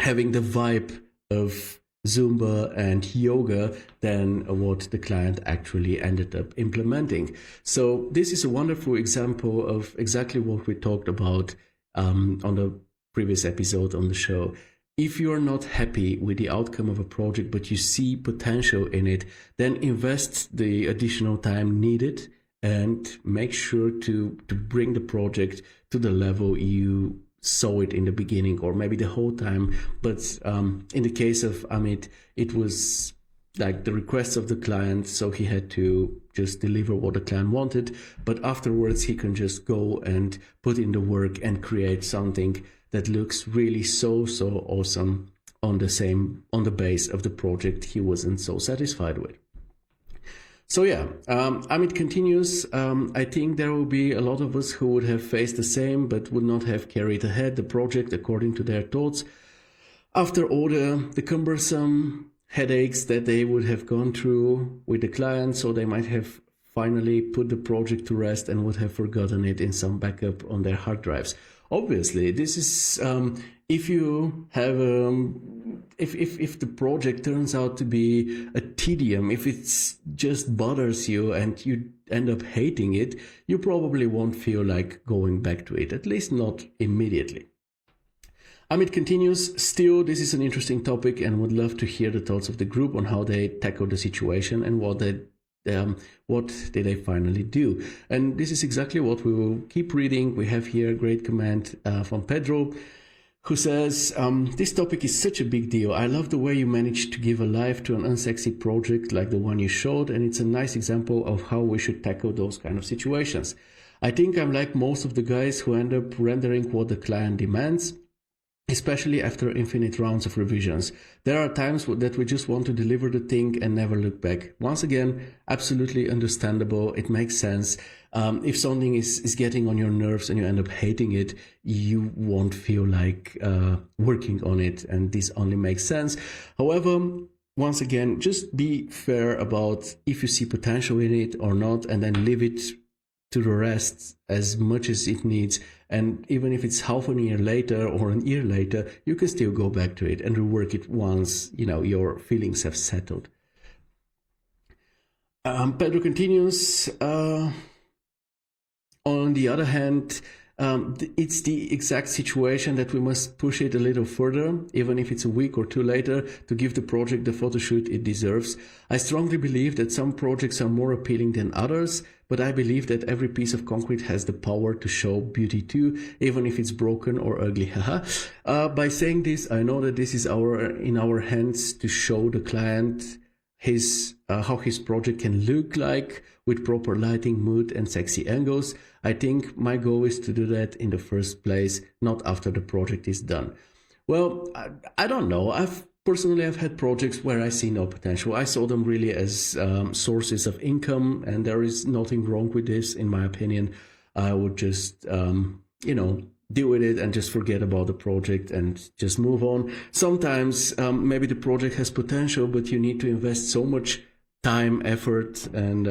A: having the vibe of Zumba and yoga than what the client actually ended up implementing. So this is a wonderful example of exactly what we talked about on the previous episode on the show. If you're not happy with the outcome of a project, but you see potential in it, then invest the additional time needed and make sure to bring the project to the level you saw it in the beginning, or maybe the whole time. But in the case of Amit, it was like the requests of the client, so he had to just deliver what the client wanted, but afterwards he can just go and put in the work and create something that looks really so awesome on the base of the project he wasn't so satisfied with. So yeah, Amit continues, I think there will be a lot of us who would have faced the same but would not have carried ahead the project according to their thoughts. After all the cumbersome headaches that they would have gone through with the client, so they might have finally put the project to rest and would have forgotten it in some backup on their hard drives. Obviously, this is if you have if the project turns out to be a tedium, if it just bothers you and you end up hating it, you probably won't feel like going back to it, at least not immediately. Amit continues, still, this is an interesting topic and would love to hear the thoughts of the group on how they tackled the situation and what did they finally do. And this is exactly what we will keep reading. We have here a great comment from Pedro, who says, this topic is such a big deal. I love the way you managed to give a life to an unsexy project like the one you showed, and it's a nice example of how we should tackle those kind of situations. I think I'm like most of the guys who end up rendering what the client demands, especially after infinite rounds of revisions. There are times that we just want to deliver the thing and never look back. Once again, absolutely understandable. It makes sense. If something is getting on your nerves and you end up hating it, you won't feel like working on it, and this only makes sense. However, once again, just be fair about if you see potential in it or not, and then leave it to the rest as much as it needs. And even if it's half a year later or a year later, you can still go back to it and rework it once, your feelings have settled. Pedro continues, on the other hand, it's the exact situation that we must push it a little further, even if it's a week or two later, to give the project the photo shoot it deserves. I strongly believe that some projects are more appealing than others, but I believe that every piece of concrete has the power to show beauty too, even if it's broken or ugly. By saying this, I know that this is in our hands to show the client how his project can look like with proper lighting, mood, and sexy angles. I think my goal is to do that in the first place, not after the project is done. Well, I don't know. I've had projects where I see no potential. I saw them really as sources of income, and there is nothing wrong with this, in my opinion. I would just, deal with it and just forget about the project and just move on. Sometimes maybe the project has potential, but you need to invest so much time, effort, and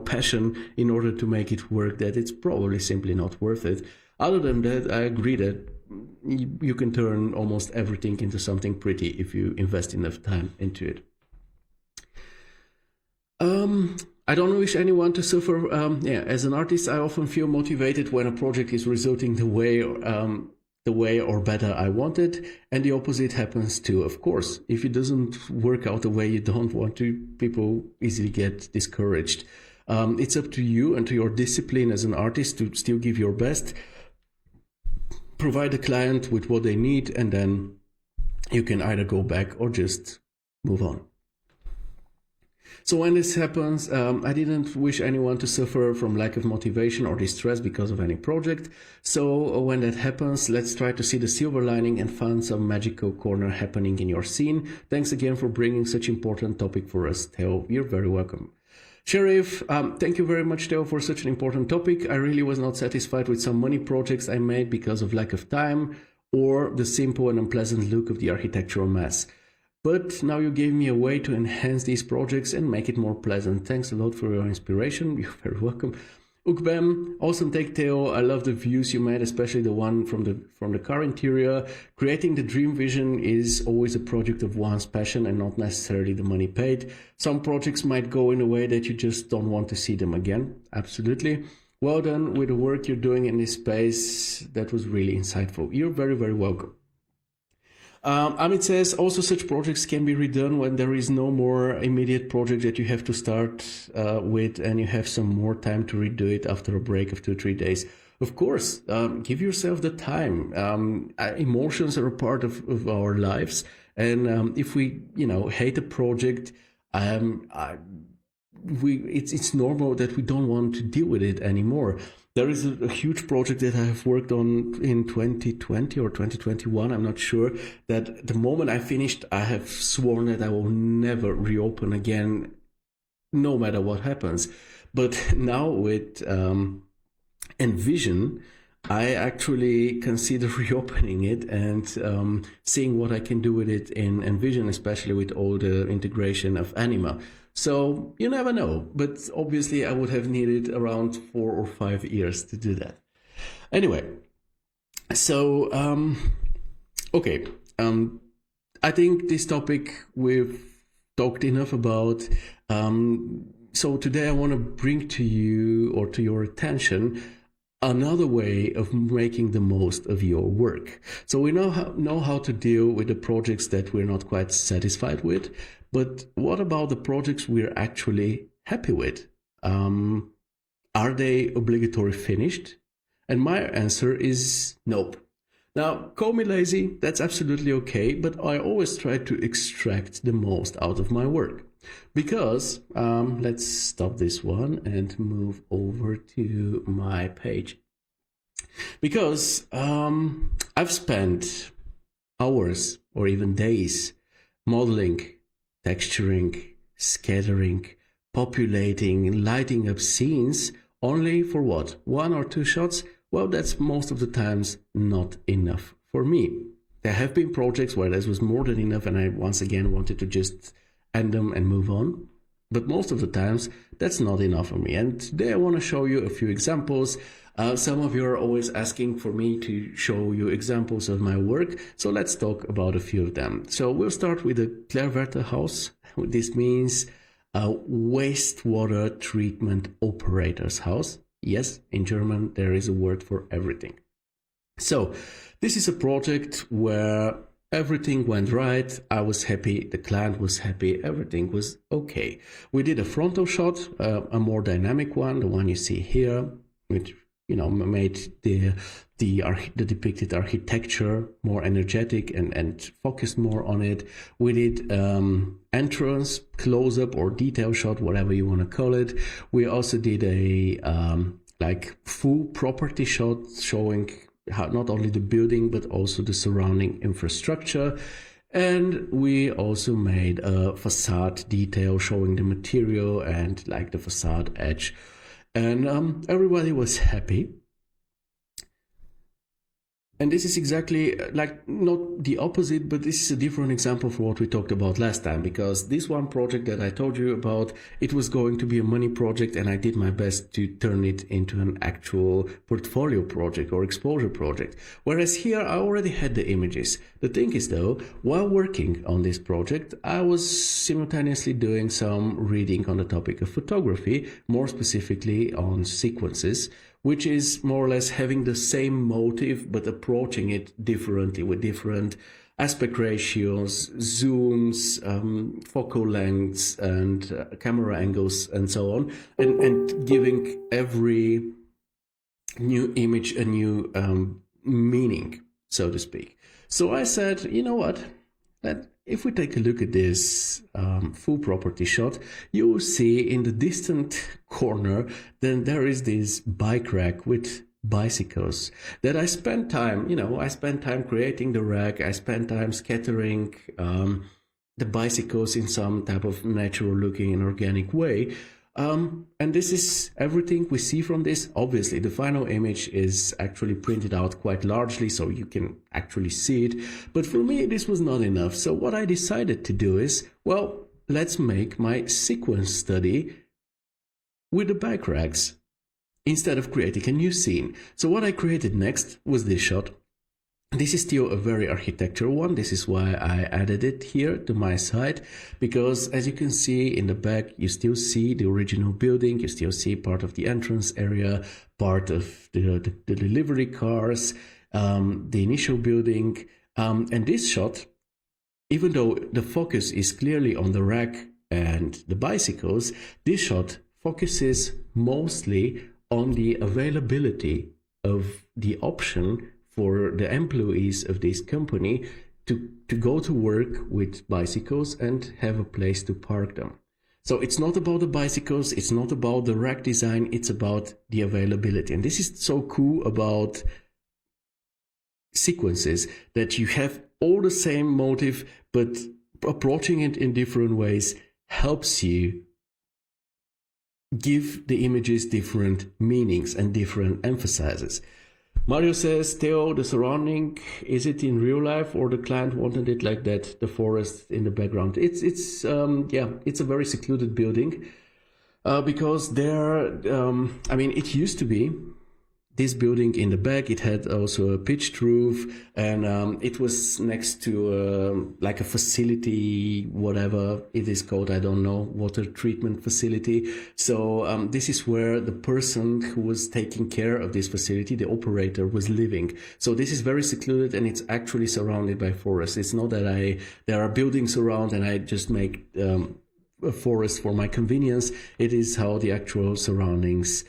A: passion in order to make it work that it's probably simply not worth it. Other than that, I agree that you can turn almost everything into something pretty if you invest enough time into it. I don't wish anyone to suffer. As an artist, I often feel motivated when a project is resulting the way or better I wanted, and the opposite happens too, of course. If it doesn't work out the way you don't want to, people easily get discouraged. It's up to you and to your discipline as an artist to still give your best, provide the client with what they need, and then you can either go back or just move on. So when this happens, I didn't wish anyone to suffer from lack of motivation or distress because of any project. So when that happens, let's try to see the silver lining and find some magical corner happening in your scene. Thanks again for bringing such important topic for us, Theo. You're very welcome. Sheriff, thank you very much, Theo, for such an important topic. I really was not satisfied with some money projects I made because of lack of time or the simple and unpleasant look of the architectural mess. But now you gave me a way to enhance these projects and make it more pleasant. Thanks a lot for your inspiration. You're very welcome. Ukbem, awesome take, Theo. I love the views you made, especially the one from the car interior. Creating the dream vision is always a project of one's passion and not necessarily the money paid. Some projects might go in a way that you just don't want to see them again. Absolutely. Well done with the work you're doing in this space. That was really insightful. You're very, very welcome. Amit says, also such projects can be redone when there is no more immediate project that you have to start with and you have some more time to redo it after a break of 2-3 days. Of course, give yourself the time. Emotions are a part of our lives. And if we, hate a project, it's normal that we don't want to deal with it anymore. There is a huge project that I have worked on in 2020 or 2021, I'm not sure, that the moment I finished, I have sworn that I will never reopen again, no matter what happens. But now with Envision, I actually consider reopening it and seeing what I can do with it in Envision, especially with all the integration of Anima. So you never know, but obviously I would have needed around 4 or 5 years to do that. Anyway, so, okay, I think this topic we've talked enough about. So today I want to bring to you or to your attention another way of making the most of your work. So we know how to deal with the projects that we're not quite satisfied with, but what about the projects we're actually happy with? Are they obligatory finished? And my answer is nope. Now, call me lazy, that's absolutely okay, but I always try to extract the most out of my work. Because, let's stop this one and move over to my page. Because I've spent hours or even days modeling, texturing, scattering, populating, lighting up scenes only for what? 1 or 2 shots? Well, that's most of the times not enough for me. There have been projects where this was more than enough and I once again wanted to just end them and move on. But most of the times, that's not enough for me. And today I want to show you a few examples. Some of you are always asking for me to show you examples of my work. So let's talk about a few of them. So we'll start with the Klärwerterhaus. This means a wastewater treatment operator's house. Yes, in German, there is a word for everything. So this is a project where everything went right. I was happy. The client was happy. Everything was okay. We did a frontal shot, a more dynamic one, the one you see here, which made the depicted architecture more energetic and focused more on it. We did entrance, close-up or detail shot, whatever you want to call it. We also did a full property shot showing how not only the building but also the surrounding infrastructure. And we also made a facade detail showing the material and the facade edge. And everybody was happy. And this is exactly not the opposite, but this is a different example for what we talked about last time, because this one project that I told you about, it was going to be a money project and I did my best to turn it into an actual portfolio project or exposure project. Whereas here I already had the images. The thing is though, while working on this project, I was simultaneously doing some reading on the topic of photography, more specifically on sequences, which is more or less having the same motive but approaching it differently with different aspect ratios, zooms, focal lengths and camera angles and so on, and giving every new image a new meaning, so to speak. So I said, you know what, if we take a look at this full property shot, you will see in the distant corner, then there is this bike rack with bicycles that I spent time, creating the rack. I spent time scattering the bicycles in some type of natural looking and organic way. And this is everything we see from this. Obviously, the final image is actually printed out quite largely, so you can actually see it. But for me, this was not enough. So what I decided to do is, well, let's make my sequence study with the bike racks instead of creating a new scene. So what I created next was this shot. This is still a very architectural one. This is why I added it here to my site, because as you can see in the back, you still see the original building, you still see part of the entrance area, part of the delivery cars, the initial building, and this shot, even though the focus is clearly on the rack and the bicycles, this shot focuses mostly on the availability of the option for the employees of this company to go to work with bicycles and have a place to park them. So it's not about the bicycles, it's not about the rack design, it's about the availability. And this is so cool about sequences, that you have all the same motive, but approaching it in different ways helps you give the images different meanings and different emphasizes. Mario says, Theo, the surrounding, is it in real life or the client wanted it like that, the forest in the background? It's a very secluded building because there, it used to be this building in the back. It had also a pitched roof, and it was next to like a facility, whatever it is called, I don't know, water treatment facility. So this is where the person who was taking care of this facility, the operator, was living. So this is very secluded, and it's actually surrounded by forest. It's not that there are buildings around and I just make a forest for my convenience. It is how the actual surroundings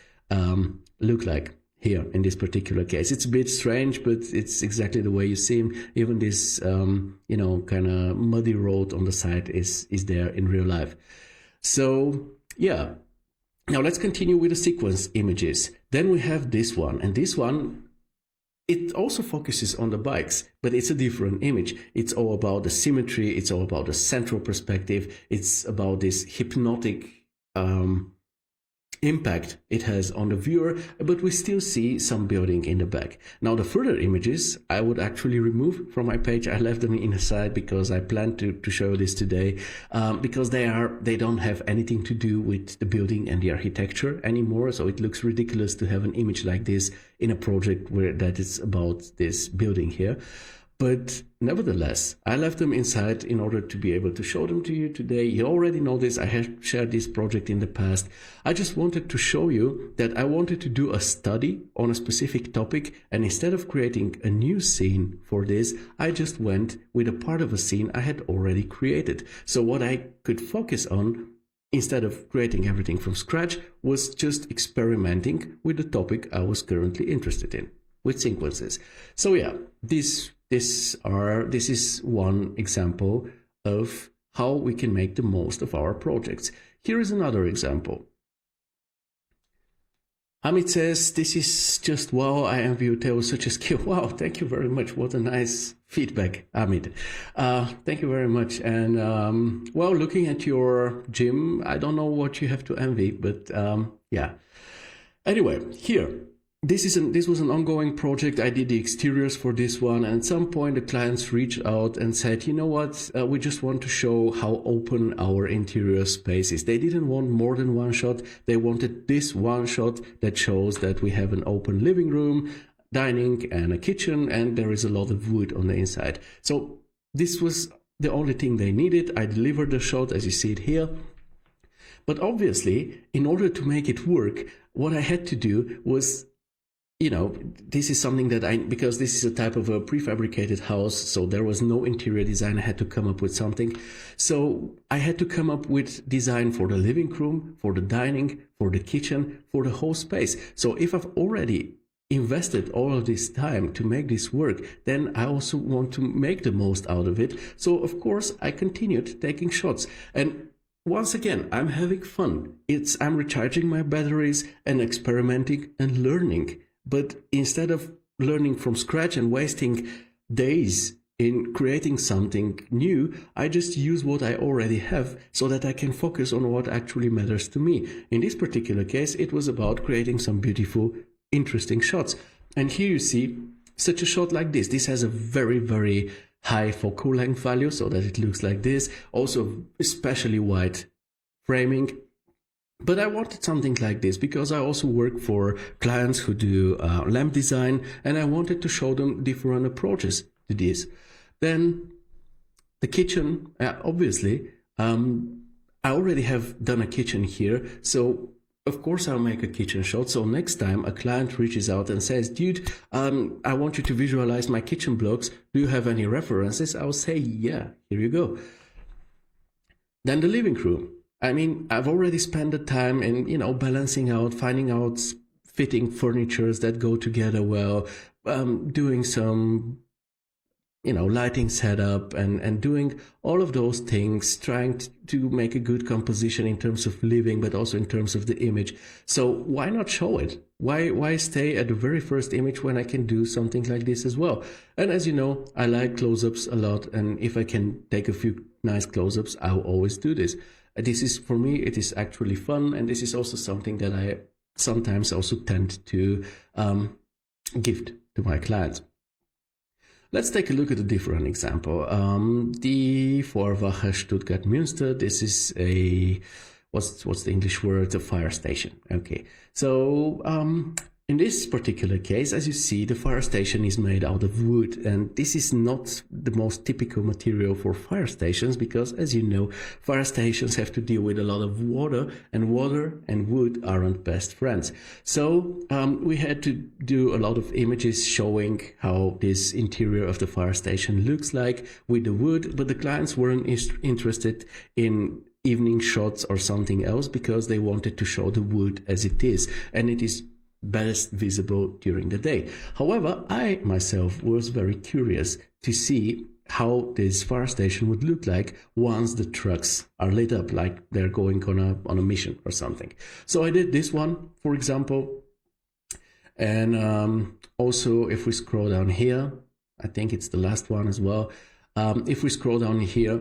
A: look like. Here in this particular case, it's a bit strange, but it's exactly the way you see him. Even this, kind of muddy road on the side is there in real life. So yeah, now let's continue with the sequence images. Then we have this one, and this one, it also focuses on the bikes, but it's a different image. It's all about the symmetry. It's all about the central perspective. It's about this hypnotic impact it has on the viewer, but we still see some building in the back. Now the further images I would actually remove from my page. I left them inside because I planned to show this today, because they don't have anything to do with the building and the architecture anymore. So it looks ridiculous to have an image like this in a project that is about this building here. But nevertheless, I left them inside in order to be able to show them to you today. You already know this. I have shared this project in the past. I just wanted to show you that I wanted to do a study on a specific topic. And instead of creating a new scene for this, I just went with a part of a scene I had already created. So what I could focus on, instead of creating everything from scratch, was just experimenting with the topic I was currently interested in, with sequences. So yeah, this is one example of how we can make the most of our projects. Here is another example. Amit says, this is just wow, I envy you, Theo, such a skill. Wow, thank you very much. What a nice feedback, Amit. Thank you very much. And looking at your gym, I don't know what you have to envy, but yeah. Anyway, here. This was an ongoing project. I did the exteriors for this one, and at some point the clients reached out and said, you know what, we just want to show how open our interior space is. They didn't want more than one shot. They wanted this one shot that shows that we have an open living room, dining, and a kitchen, and there is a lot of wood on the inside. So this was the only thing they needed. I delivered the shot as you see it here. But obviously, in order to make it work, what I had to do was, this is something that because this is a type of a prefabricated house, so there was no interior design. I had to come up with something. So I had to come up with design for the living room, for the dining, for the kitchen, for the whole space. So if I've already invested all of this time to make this work, then I also want to make the most out of it. So of course I continued taking shots. And once again, I'm having fun. I'm recharging my batteries and experimenting and learning. But instead of learning from scratch and wasting days in creating something new, I just use what I already have so that I can focus on what actually matters to me. In this particular case, it was about creating some beautiful, interesting shots. And here you see such a shot like this. This has a very, very high focal length value so that it looks like this. Also, especially wide framing. But I wanted something like this because I also work for clients who do lamp design, and I wanted to show them different approaches to this. Then the kitchen, obviously, I already have done a kitchen here, so of course I'll make a kitchen shot. So next time a client reaches out and says, dude, I want you to visualize my kitchen blocks. Do you have any references? I'll say, yeah, here you go. Then the living room. I mean, I've already spent the time in, balancing out, finding out fitting furnitures that go together well, doing some, lighting setup and doing all of those things, trying to make a good composition in terms of living, but also in terms of the image. So why not show it? Why stay at the very first image when I can do something like this as well? And as you know, I like close-ups a lot. And if I can take a few nice close-ups, I'll always do this. This is, for me, it is actually fun. And this is also something that I sometimes also tend to gift to my clients. Let's take a look at a different example. The Vorwache Stuttgart Münster. This is a, what's the English word? A fire station. Okay. So, in this particular case, as you see, the fire station is made out of wood, and this is not the most typical material for fire stations because, as you know, fire stations have to deal with a lot of water and wood aren't best friends. So we had to do a lot of images showing how this interior of the fire station looks like with the wood, but the clients weren't interested in evening shots or something else because they wanted to show the wood as it is, and it is best visible during the day. However, I myself was very curious to see how this fire station would look like once the trucks are lit up, like they're going on a mission or something. So I did this one, for example. And also, if we scroll down here, I think it's the last one as well. If we scroll down here,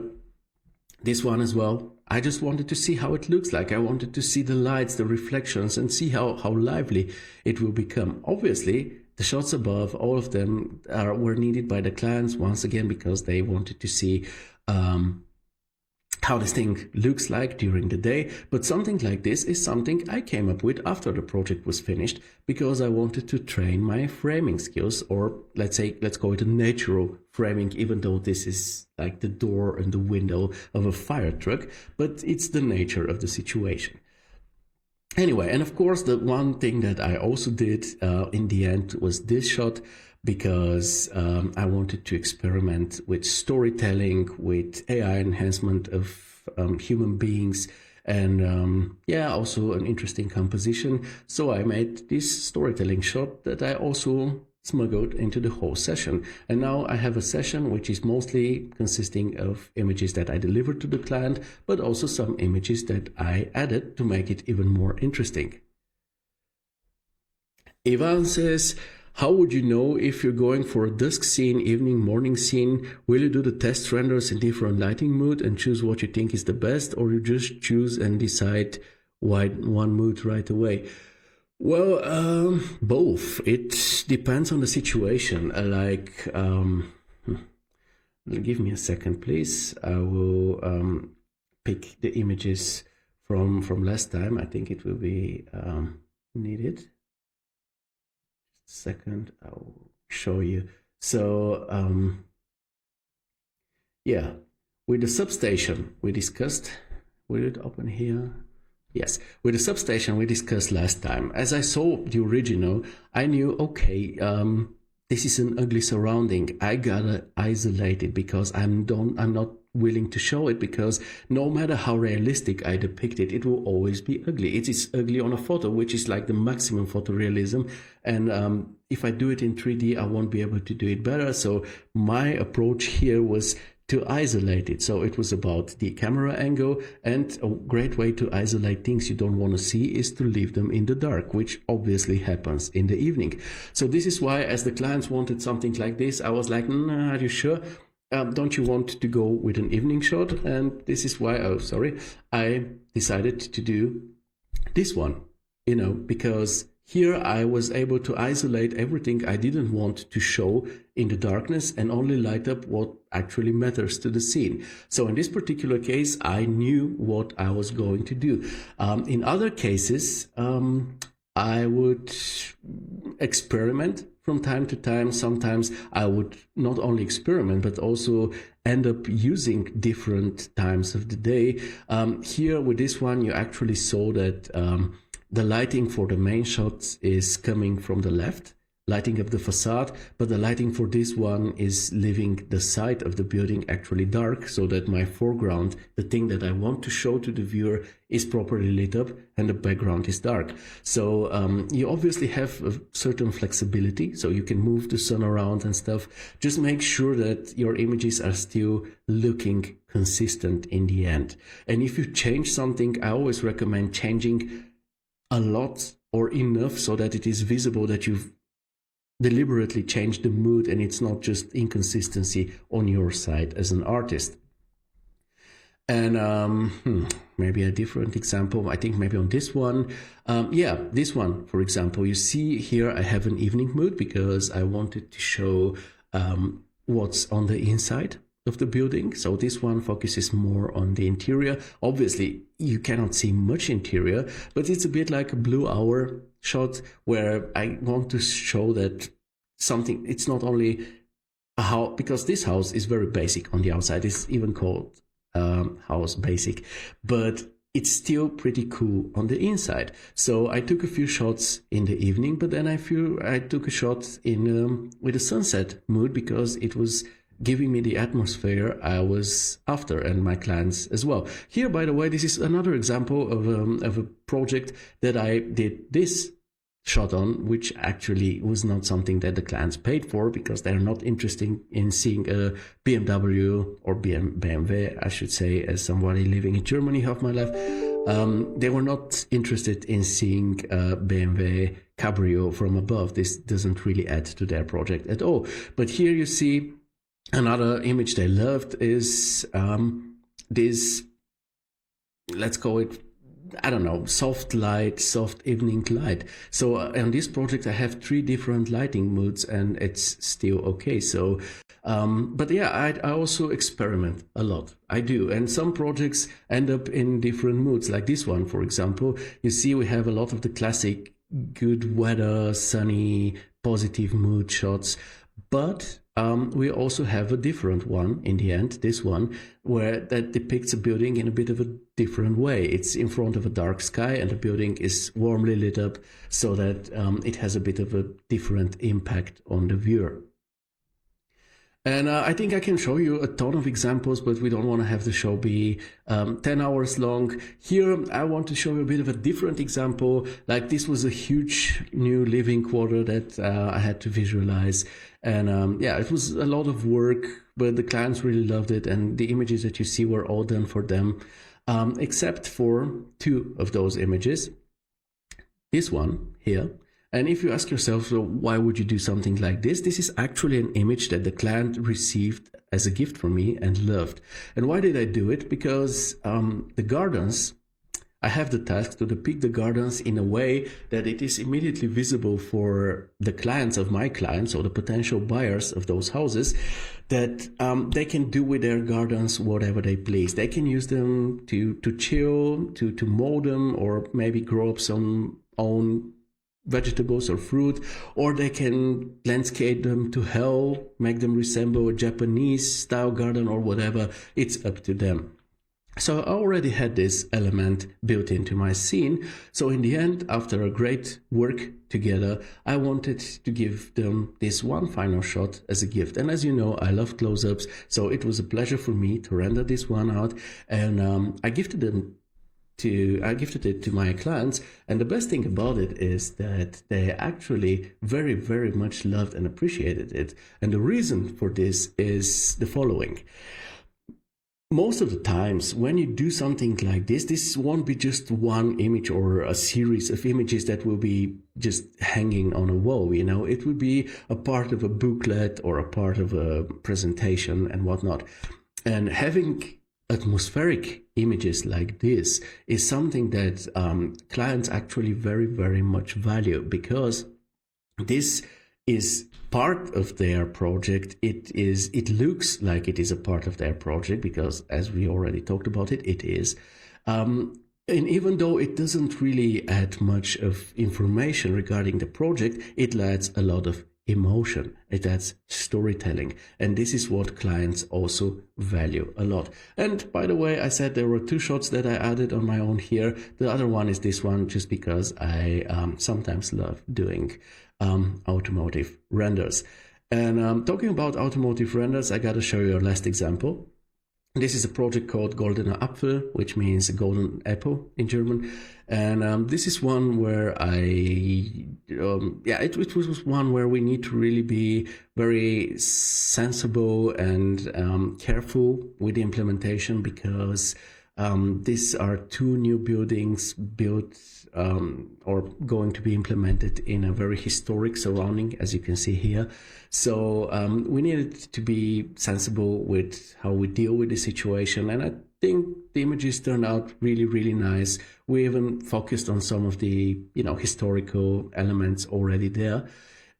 A: this one as well, I just wanted to see how it looks like. I wanted to see the lights, the reflections, and see how lively it will become. Obviously, the shots above, all of them were needed by the clients once again because they wanted to see how this thing looks like during the day. But something like this is something I came up with after the project was finished because I wanted to train my framing skills, or let's call it a natural framing, even though this is like the door and the window of a fire truck, but it's the nature of the situation. Anyway, and of course, the one thing that I also did in the end was this shot, because I wanted to experiment with storytelling, with AI enhancement of human beings, and also an interesting composition. So I made this storytelling shot that I also smuggled into the whole session. And now I have a session which is mostly consisting of images that I delivered to the client, but also some images that I added to make it even more interesting. Ivan says, how would you know if you're going for a dusk scene, evening, morning scene? Will you do the test renders in different lighting mood and choose what you think is the best, or you just choose and decide one mood right away? Well, both. It depends on the situation. Give me a second, please. I will pick the images from last time. I think it will be needed. Second, I'll show you. So with the substation we discussed, will it open here? Yes, with the substation we discussed last time. As I saw the original, I knew, okay, this is an ugly surrounding. I gotta isolate it because I'm not willing to show it, because no matter how realistic I depict it, it will always be ugly. It is ugly on a photo, which is like the maximum photorealism. And if I do it in 3D, I won't be able to do it better. So my approach here was to isolate it. So it was about the camera angle, and a great way to isolate things you don't want to see is to leave them in the dark, which obviously happens in the evening. So this is why, as the clients wanted something like this, I was like, are you sure? Don't you want to go with an evening shot? And this is why, I decided to do this one, because Here I was able to isolate everything I didn't want to show in the darkness and only light up what actually matters to the scene. So in this particular case, I knew what I was going to do. In other cases, I would experiment from time to time. Sometimes I would not only experiment, but also end up using different times of the day. Here with this one, you actually saw that the lighting for the main shots is coming from the left, lighting up the facade, but the lighting for this one is leaving the side of the building actually dark, so that my foreground, the thing that I want to show to the viewer, is properly lit up and the background is dark. So you obviously have a certain flexibility, so you can move the sun around and stuff. Just make sure that your images are still looking consistent in the end. And if you change something, I always recommend changing a lot or enough so that it is visible that you've deliberately changed the mood and it's not just inconsistency on your side as an artist. And maybe a different example, I think maybe on this one. Yeah, this one, for example, you see here I have an evening mood because I wanted to show what's on the inside of the building. So this one focuses more on the interior. Obviously, you cannot see much interior, but it's a bit like a blue hour shot where I want to show that something, it's not only a house, because this house is very basic on the outside. It's even called house basic, but it's still pretty cool on the inside. So I took a few shots in the evening, but then I took a shot in with a sunset mood because it was giving me the atmosphere I was after, and my clients as well. Here, by the way, this is another example of a project that I did this shot on, which actually was not something that the clients paid for because they're not interested in seeing a BMW or BMW, I should say, as somebody living in Germany half my life. They were not interested in seeing a BMW Cabrio from above. This doesn't really add to their project at all. But here you see another image they loved is this, let's call it, I don't know, soft light, soft evening light. So on this project, I have 3 different lighting moods and it's still okay. So, but yeah, I also experiment a lot. I do. And some projects end up in different moods, like this one, for example. You see, we have a lot of the classic good weather, sunny, positive mood shots, but we also have a different one in the end, this one, where that depicts a building in a bit of a different way. It's in front of a dark sky and the building is warmly lit up so that it has a bit of a different impact on the viewer. And I think I can show you a ton of examples, but we don't want to have the show be 10 hours long. Here, I want to show you a bit of a different example. Like this was a huge new living quarter that I had to visualize. And yeah, it was a lot of work, but the clients really loved it. And the images that you see were all done for them, except for 2 of those images. This one here. And if you ask yourself, so why would you do something like this? This is actually an image that the client received as a gift from me and loved. And why did I do it? Because the gardens, I have the task to depict the gardens in a way that it is immediately visible for the clients of my clients or the potential buyers of those houses, that they can do with their gardens whatever they please. They can use them to chill, to mow them, or maybe grow up some own vegetables or fruit, or they can landscape them to hell, make them resemble a Japanese style garden or whatever. It's up to them. So I already had this element built into my scene. So in the end, after a great work together, I wanted to give them this one final shot as a gift. And as you know, I love close-ups, so it was a pleasure for me to render this one out. And I gifted it to my clients, and the best thing about it is that they actually very, very much loved and appreciated it. And the reason for this is the following. Most of the times when you do something like this won't be just one image or a series of images that will be just hanging on a wall, you know. It would be a part of a booklet or a part of a presentation and whatnot. And having atmospheric images like this is something that clients actually very, very much value, because this is part of their project. It looks like it is a part of their project because, as we already talked about it is. And even though it doesn't really add much of information regarding the project, it adds a lot of emotion. It adds storytelling. And this is what clients also value a lot. And by the way, I said there were 2 shots that I added on my own here. The other one is this one, just because I sometimes love doing automotive renders. And talking about automotive renders, I got to show you a last example. This is a project called Goldener Apfel, which means golden apple in German. And this is one where it was one where we need to really be very sensible and careful with the implementation, because these are 2 new buildings built or going to be implemented in a very historic surrounding, as you can see here. So we needed to be sensible with how we deal with the situation, and I think the images turned out really, really nice. We even focused on some of the historical elements already there.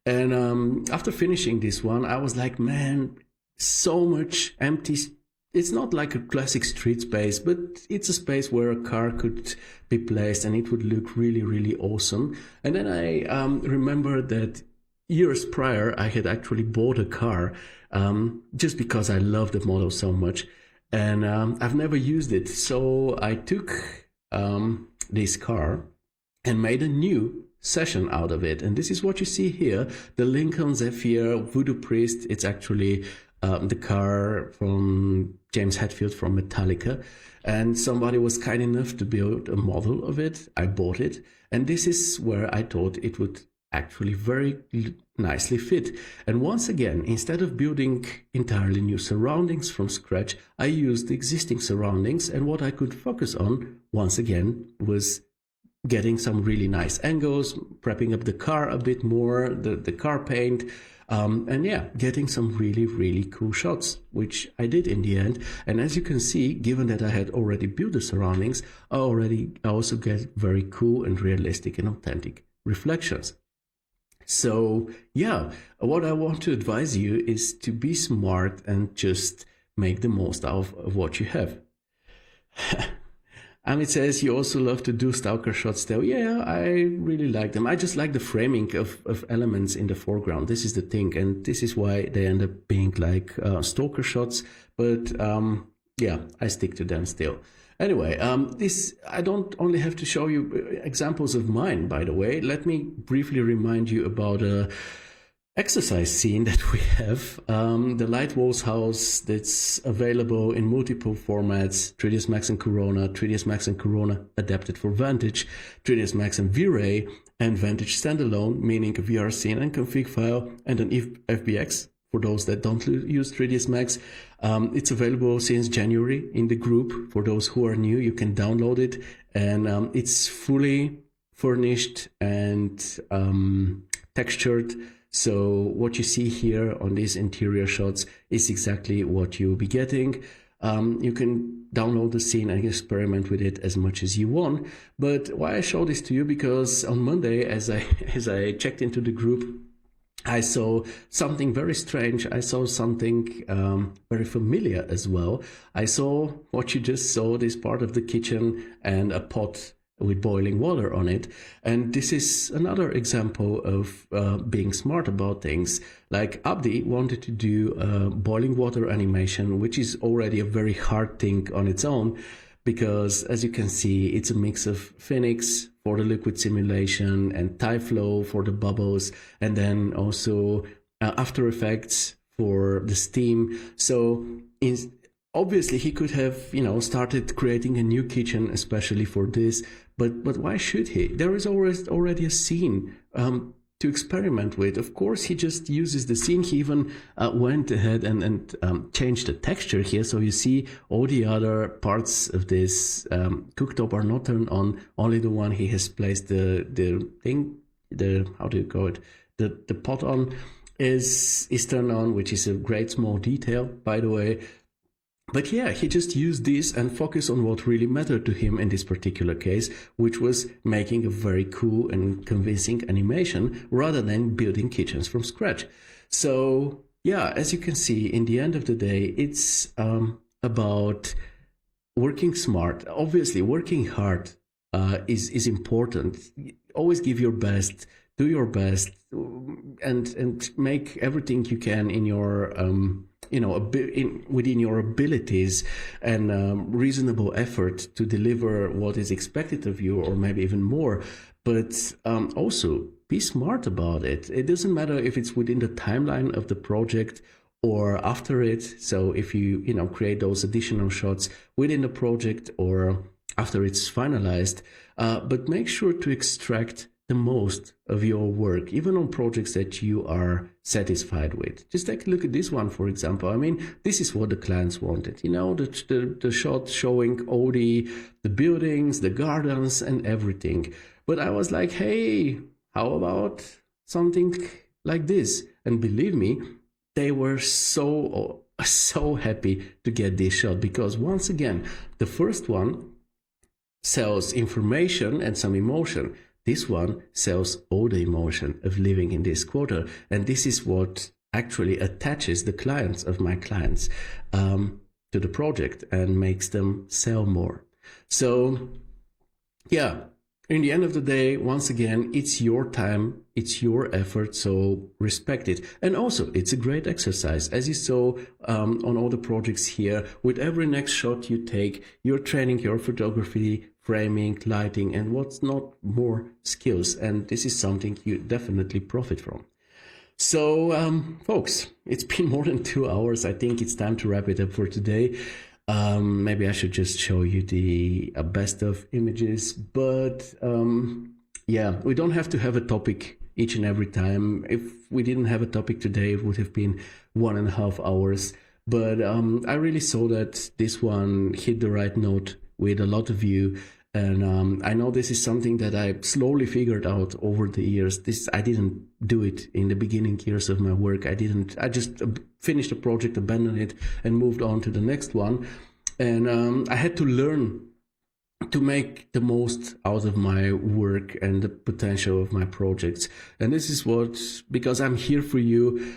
A: And after finishing this one, I was like, man, so much empty. It's not like a classic street space, but it's a space where a car could be placed and it would look really, really awesome. And then I remember that years prior, I had actually bought a car just because I love the model so much. And I've never used it. So I took this car and made a new session out of it. And this is what you see here. The Lincoln Zephyr Voodoo Priest. It's actually the car from James Hetfield from Metallica, and somebody was kind enough to build a model of it. I bought it, and this is where I thought it would actually very nicely fit. And once again, instead of building entirely new surroundings from scratch, I used the existing surroundings, and what I could focus on once again was getting some really nice angles, prepping up the car a bit more, the car paint, and yeah, getting some really, really cool shots, which I did in the end. And as you can see, given that I had already built the surroundings, I also get very cool and realistic and authentic reflections. So yeah, what I want to advise you is to be smart and just make the most out of what you have. And it says you also love to do stalker shots still. Yeah, I really like them. I just like the framing of elements in the foreground. This is the thing, and this is why they end up being like stalker shots. But yeah, I stick to them still. Anyway, I don't only have to show you examples of mine, by the way. Let me briefly remind you about a exercise scene that we have, the Light Walls house, that's available in multiple formats: 3ds Max and Corona, 3ds Max and Corona adapted for Vantage, 3ds Max and V-Ray, and Vantage standalone, meaning a VR scene and config file, and an FBX for those that don't use 3ds Max. It's available since January in the group. For those who are new, you can download it, and it's fully furnished and textured. So what you see here on these interior shots is exactly what you'll be getting. You can download the scene and experiment with it as much as you want. But why I show this to you, because on Monday, as I checked into the group, I saw something very strange. I saw something very familiar as well. I saw what you just saw, this part of the kitchen and a pot with boiling water on it. And this is another example of being smart about things. Like Abdi wanted to do a boiling water animation, which is already a very hard thing on its own, because as you can see, it's a mix of Phoenix for the liquid simulation and Tyflow for the bubbles, and then also After Effects for the steam. So obviously he could have, started creating a new kitchen especially for this, but why should he? There is already a scene to experiment with. Of course, he just uses the scene. He even went ahead and changed the texture here, so you see all the other parts of this cooktop are not turned on. Only the one he has placed the how do you call it, the pot on is turned on, which is a great small detail, by the way. But yeah, he just used this and focused on what really mattered to him in this particular case, which was making a very cool and convincing animation rather than building kitchens from scratch. So yeah, as you can see, in the end of the day, it's about working smart. Obviously, working hard is important. Always give your best, do your best, and make everything you can in your within your abilities and reasonable effort to deliver what is expected of you, or maybe even more. But also be smart about it. It doesn't matter if it's within the timeline of the project or after it. So if you create those additional shots within the project or after it's finalized, but make sure to extract the most of your work, even on projects that you are satisfied with. Just take a look at this one, for example. I mean, this is what the clients wanted. The shot showing all the buildings, the gardens, and everything. But I was like, hey, how about something like this? And believe me, they were so happy to get this shot, because once again, the first one sells information and some emotion. This one sells all the emotion of living in this quarter. And this is what actually attaches the clients of my clients to the project and makes them sell more. So yeah, in the end of the day, once again, it's your time, it's your effort, so respect it. And also, it's a great exercise. As you saw on all the projects here, with every next shot you take, you're training your photography, framing, lighting, and what's not more skills. And this is something you definitely profit from. So, folks, it's been more than 2 hours. I think it's time to wrap it up for today. Maybe I should just show you the best of images, but yeah, we don't have to have a topic each and every time. If we didn't have a topic today, it would have been 1.5 hours. But I really saw that this one hit the right note with a lot of you. And I know this is something that I slowly figured out over the years. I didn't do it in the beginning years of my work. I just finished a project, abandoned it, and moved on to the next one. And I had to learn to make the most out of my work and the potential of my projects. And this is because I'm here for you,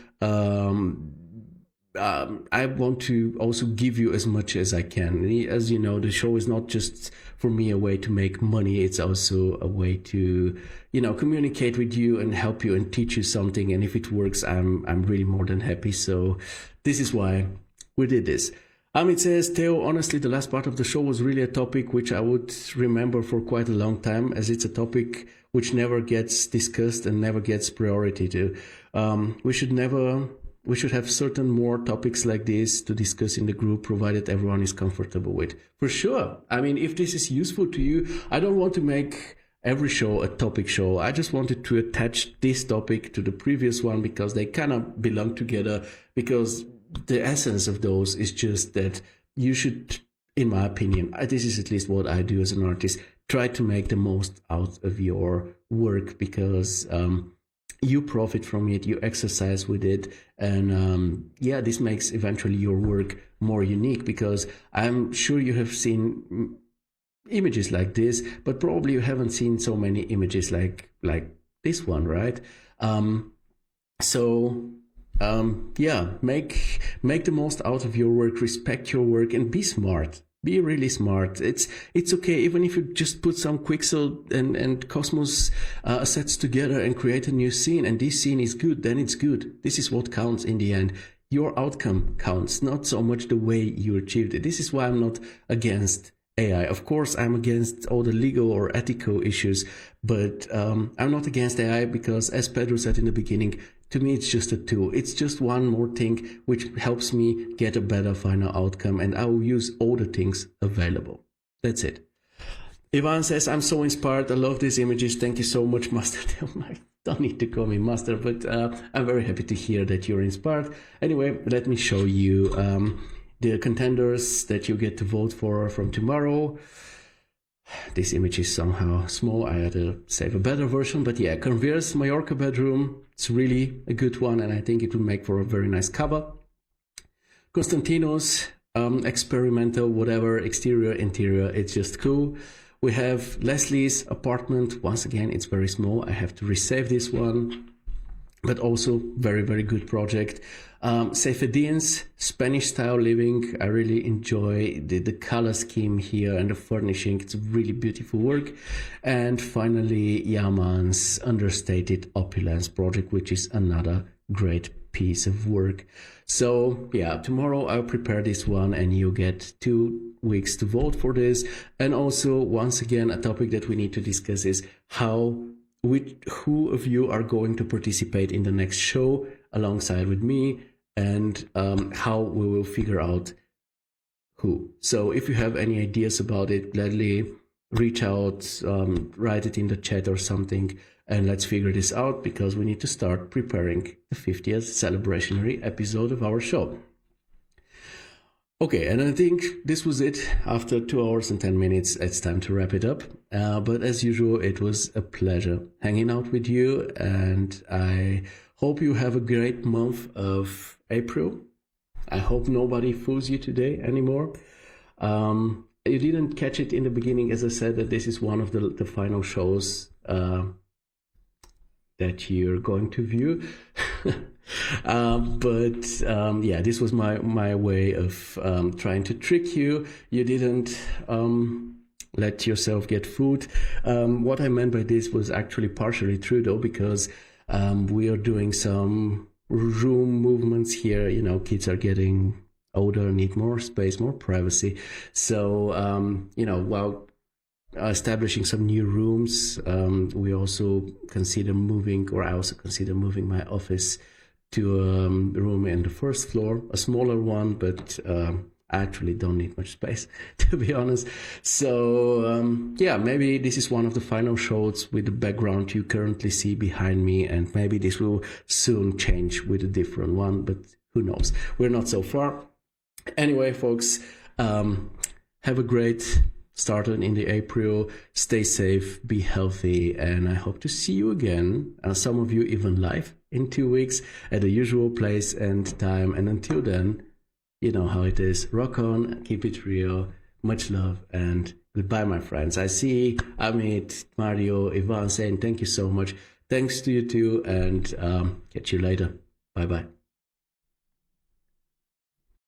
A: I want to also give you as much as I can. As you know, the show is not just for me a way to make money. It's also a way to, communicate with you and help you and teach you something. And if it works, I'm really more than happy. So this is why we did this. Amit says, Theo, honestly, the last part of the show was really a topic which I would remember for quite a long time, as it's a topic which never gets discussed and never gets priority to. We should have certain more topics like this to discuss in the group, provided everyone is comfortable with. For sure. I mean, if this is useful to you, I don't want to make every show a topic show. I just wanted to attach this topic to the previous one because they kind of belong together, because the essence of those is just that you should, in my opinion, this is at least what I do as an artist, try to make the most out of your work, because you profit from it, you exercise with it, and this makes eventually your work more unique, because I'm sure you have seen images like this, but probably you haven't seen so many images like this one, right? Make the most out of your work, respect your work, and be smart. Be really smart. It's okay, even if you just put some Quixel and Cosmos assets together and create a new scene, and this scene is good, then it's good. This is what counts in the end. Your outcome counts, not so much the way you achieved it. This is why I'm not against AI. Of course, I'm against all the legal or ethical issues, but I'm not against AI because, as Pedro said in the beginning, to me, it's just a tool. It's just one more thing which helps me get a better final outcome, and I will use all the things available. That's it. Ivan says, I'm so inspired. I love these images. Thank you so much, Master. Don't need to call me Master, but I'm very happy to hear that you're inspired. Anyway, let me show you the contenders that you get to vote for from tomorrow. This image is somehow small. I had to save a better version, but yeah, Karnvir's Mallorca bedroom. It's really a good one, and I think it will make for a very nice cover. Konstantinos, experimental, whatever, exterior, interior. It's just cool. We have Leslie's apartment. Once again, it's very small. I have to resave this one, but also very, very good project. Sefedien's Spanish style living. I really enjoy the color scheme here and the furnishing. It's a really beautiful work. And finally, Yaman's Understated Opulence project, which is another great piece of work. So yeah, tomorrow I'll prepare this one and you get 2 weeks to vote for this. And also, once again, a topic that we need to discuss is who of you are going to participate in the next show alongside with me, and how we will figure out who. So if you have any ideas about it, gladly reach out, write it in the chat or something, and let's figure this out, because we need to start preparing the 50th celebrationary episode of our show. Okay, and I think this was it. After 2 hours and 10 minutes, it's time to wrap it up. But as usual, it was a pleasure hanging out with you, and I hope you have a great month of April. I hope nobody fools you today anymore. You didn't catch it in the beginning, as I said, that this is one of the final shows that you're going to view. Yeah, this was my way of trying to trick you. You didn't let yourself get fooled. What I meant by this was actually partially true, though, because we are doing some room movements here. You know, kids are getting older, need more space, more privacy. So, while establishing some new rooms, we also consider moving, or I also consider moving my office to a room in the first floor, a smaller one, but I actually don't need much space, to be honest. So yeah, maybe this is one of the final shots with the background you currently see behind me, and maybe this will soon change with a different one, but who knows? We're not so far. Anyway, folks, have a great start in the April. Stay safe, be healthy, and I hope to see you again, some of you even live, in 2 weeks at the usual place and time. And until then, you know how it is. Rock on, keep it real, much love, and goodbye, my friends. I see Amit, Mario, Ivan saying thank you so much. Thanks to you too, and catch you later. Bye-bye.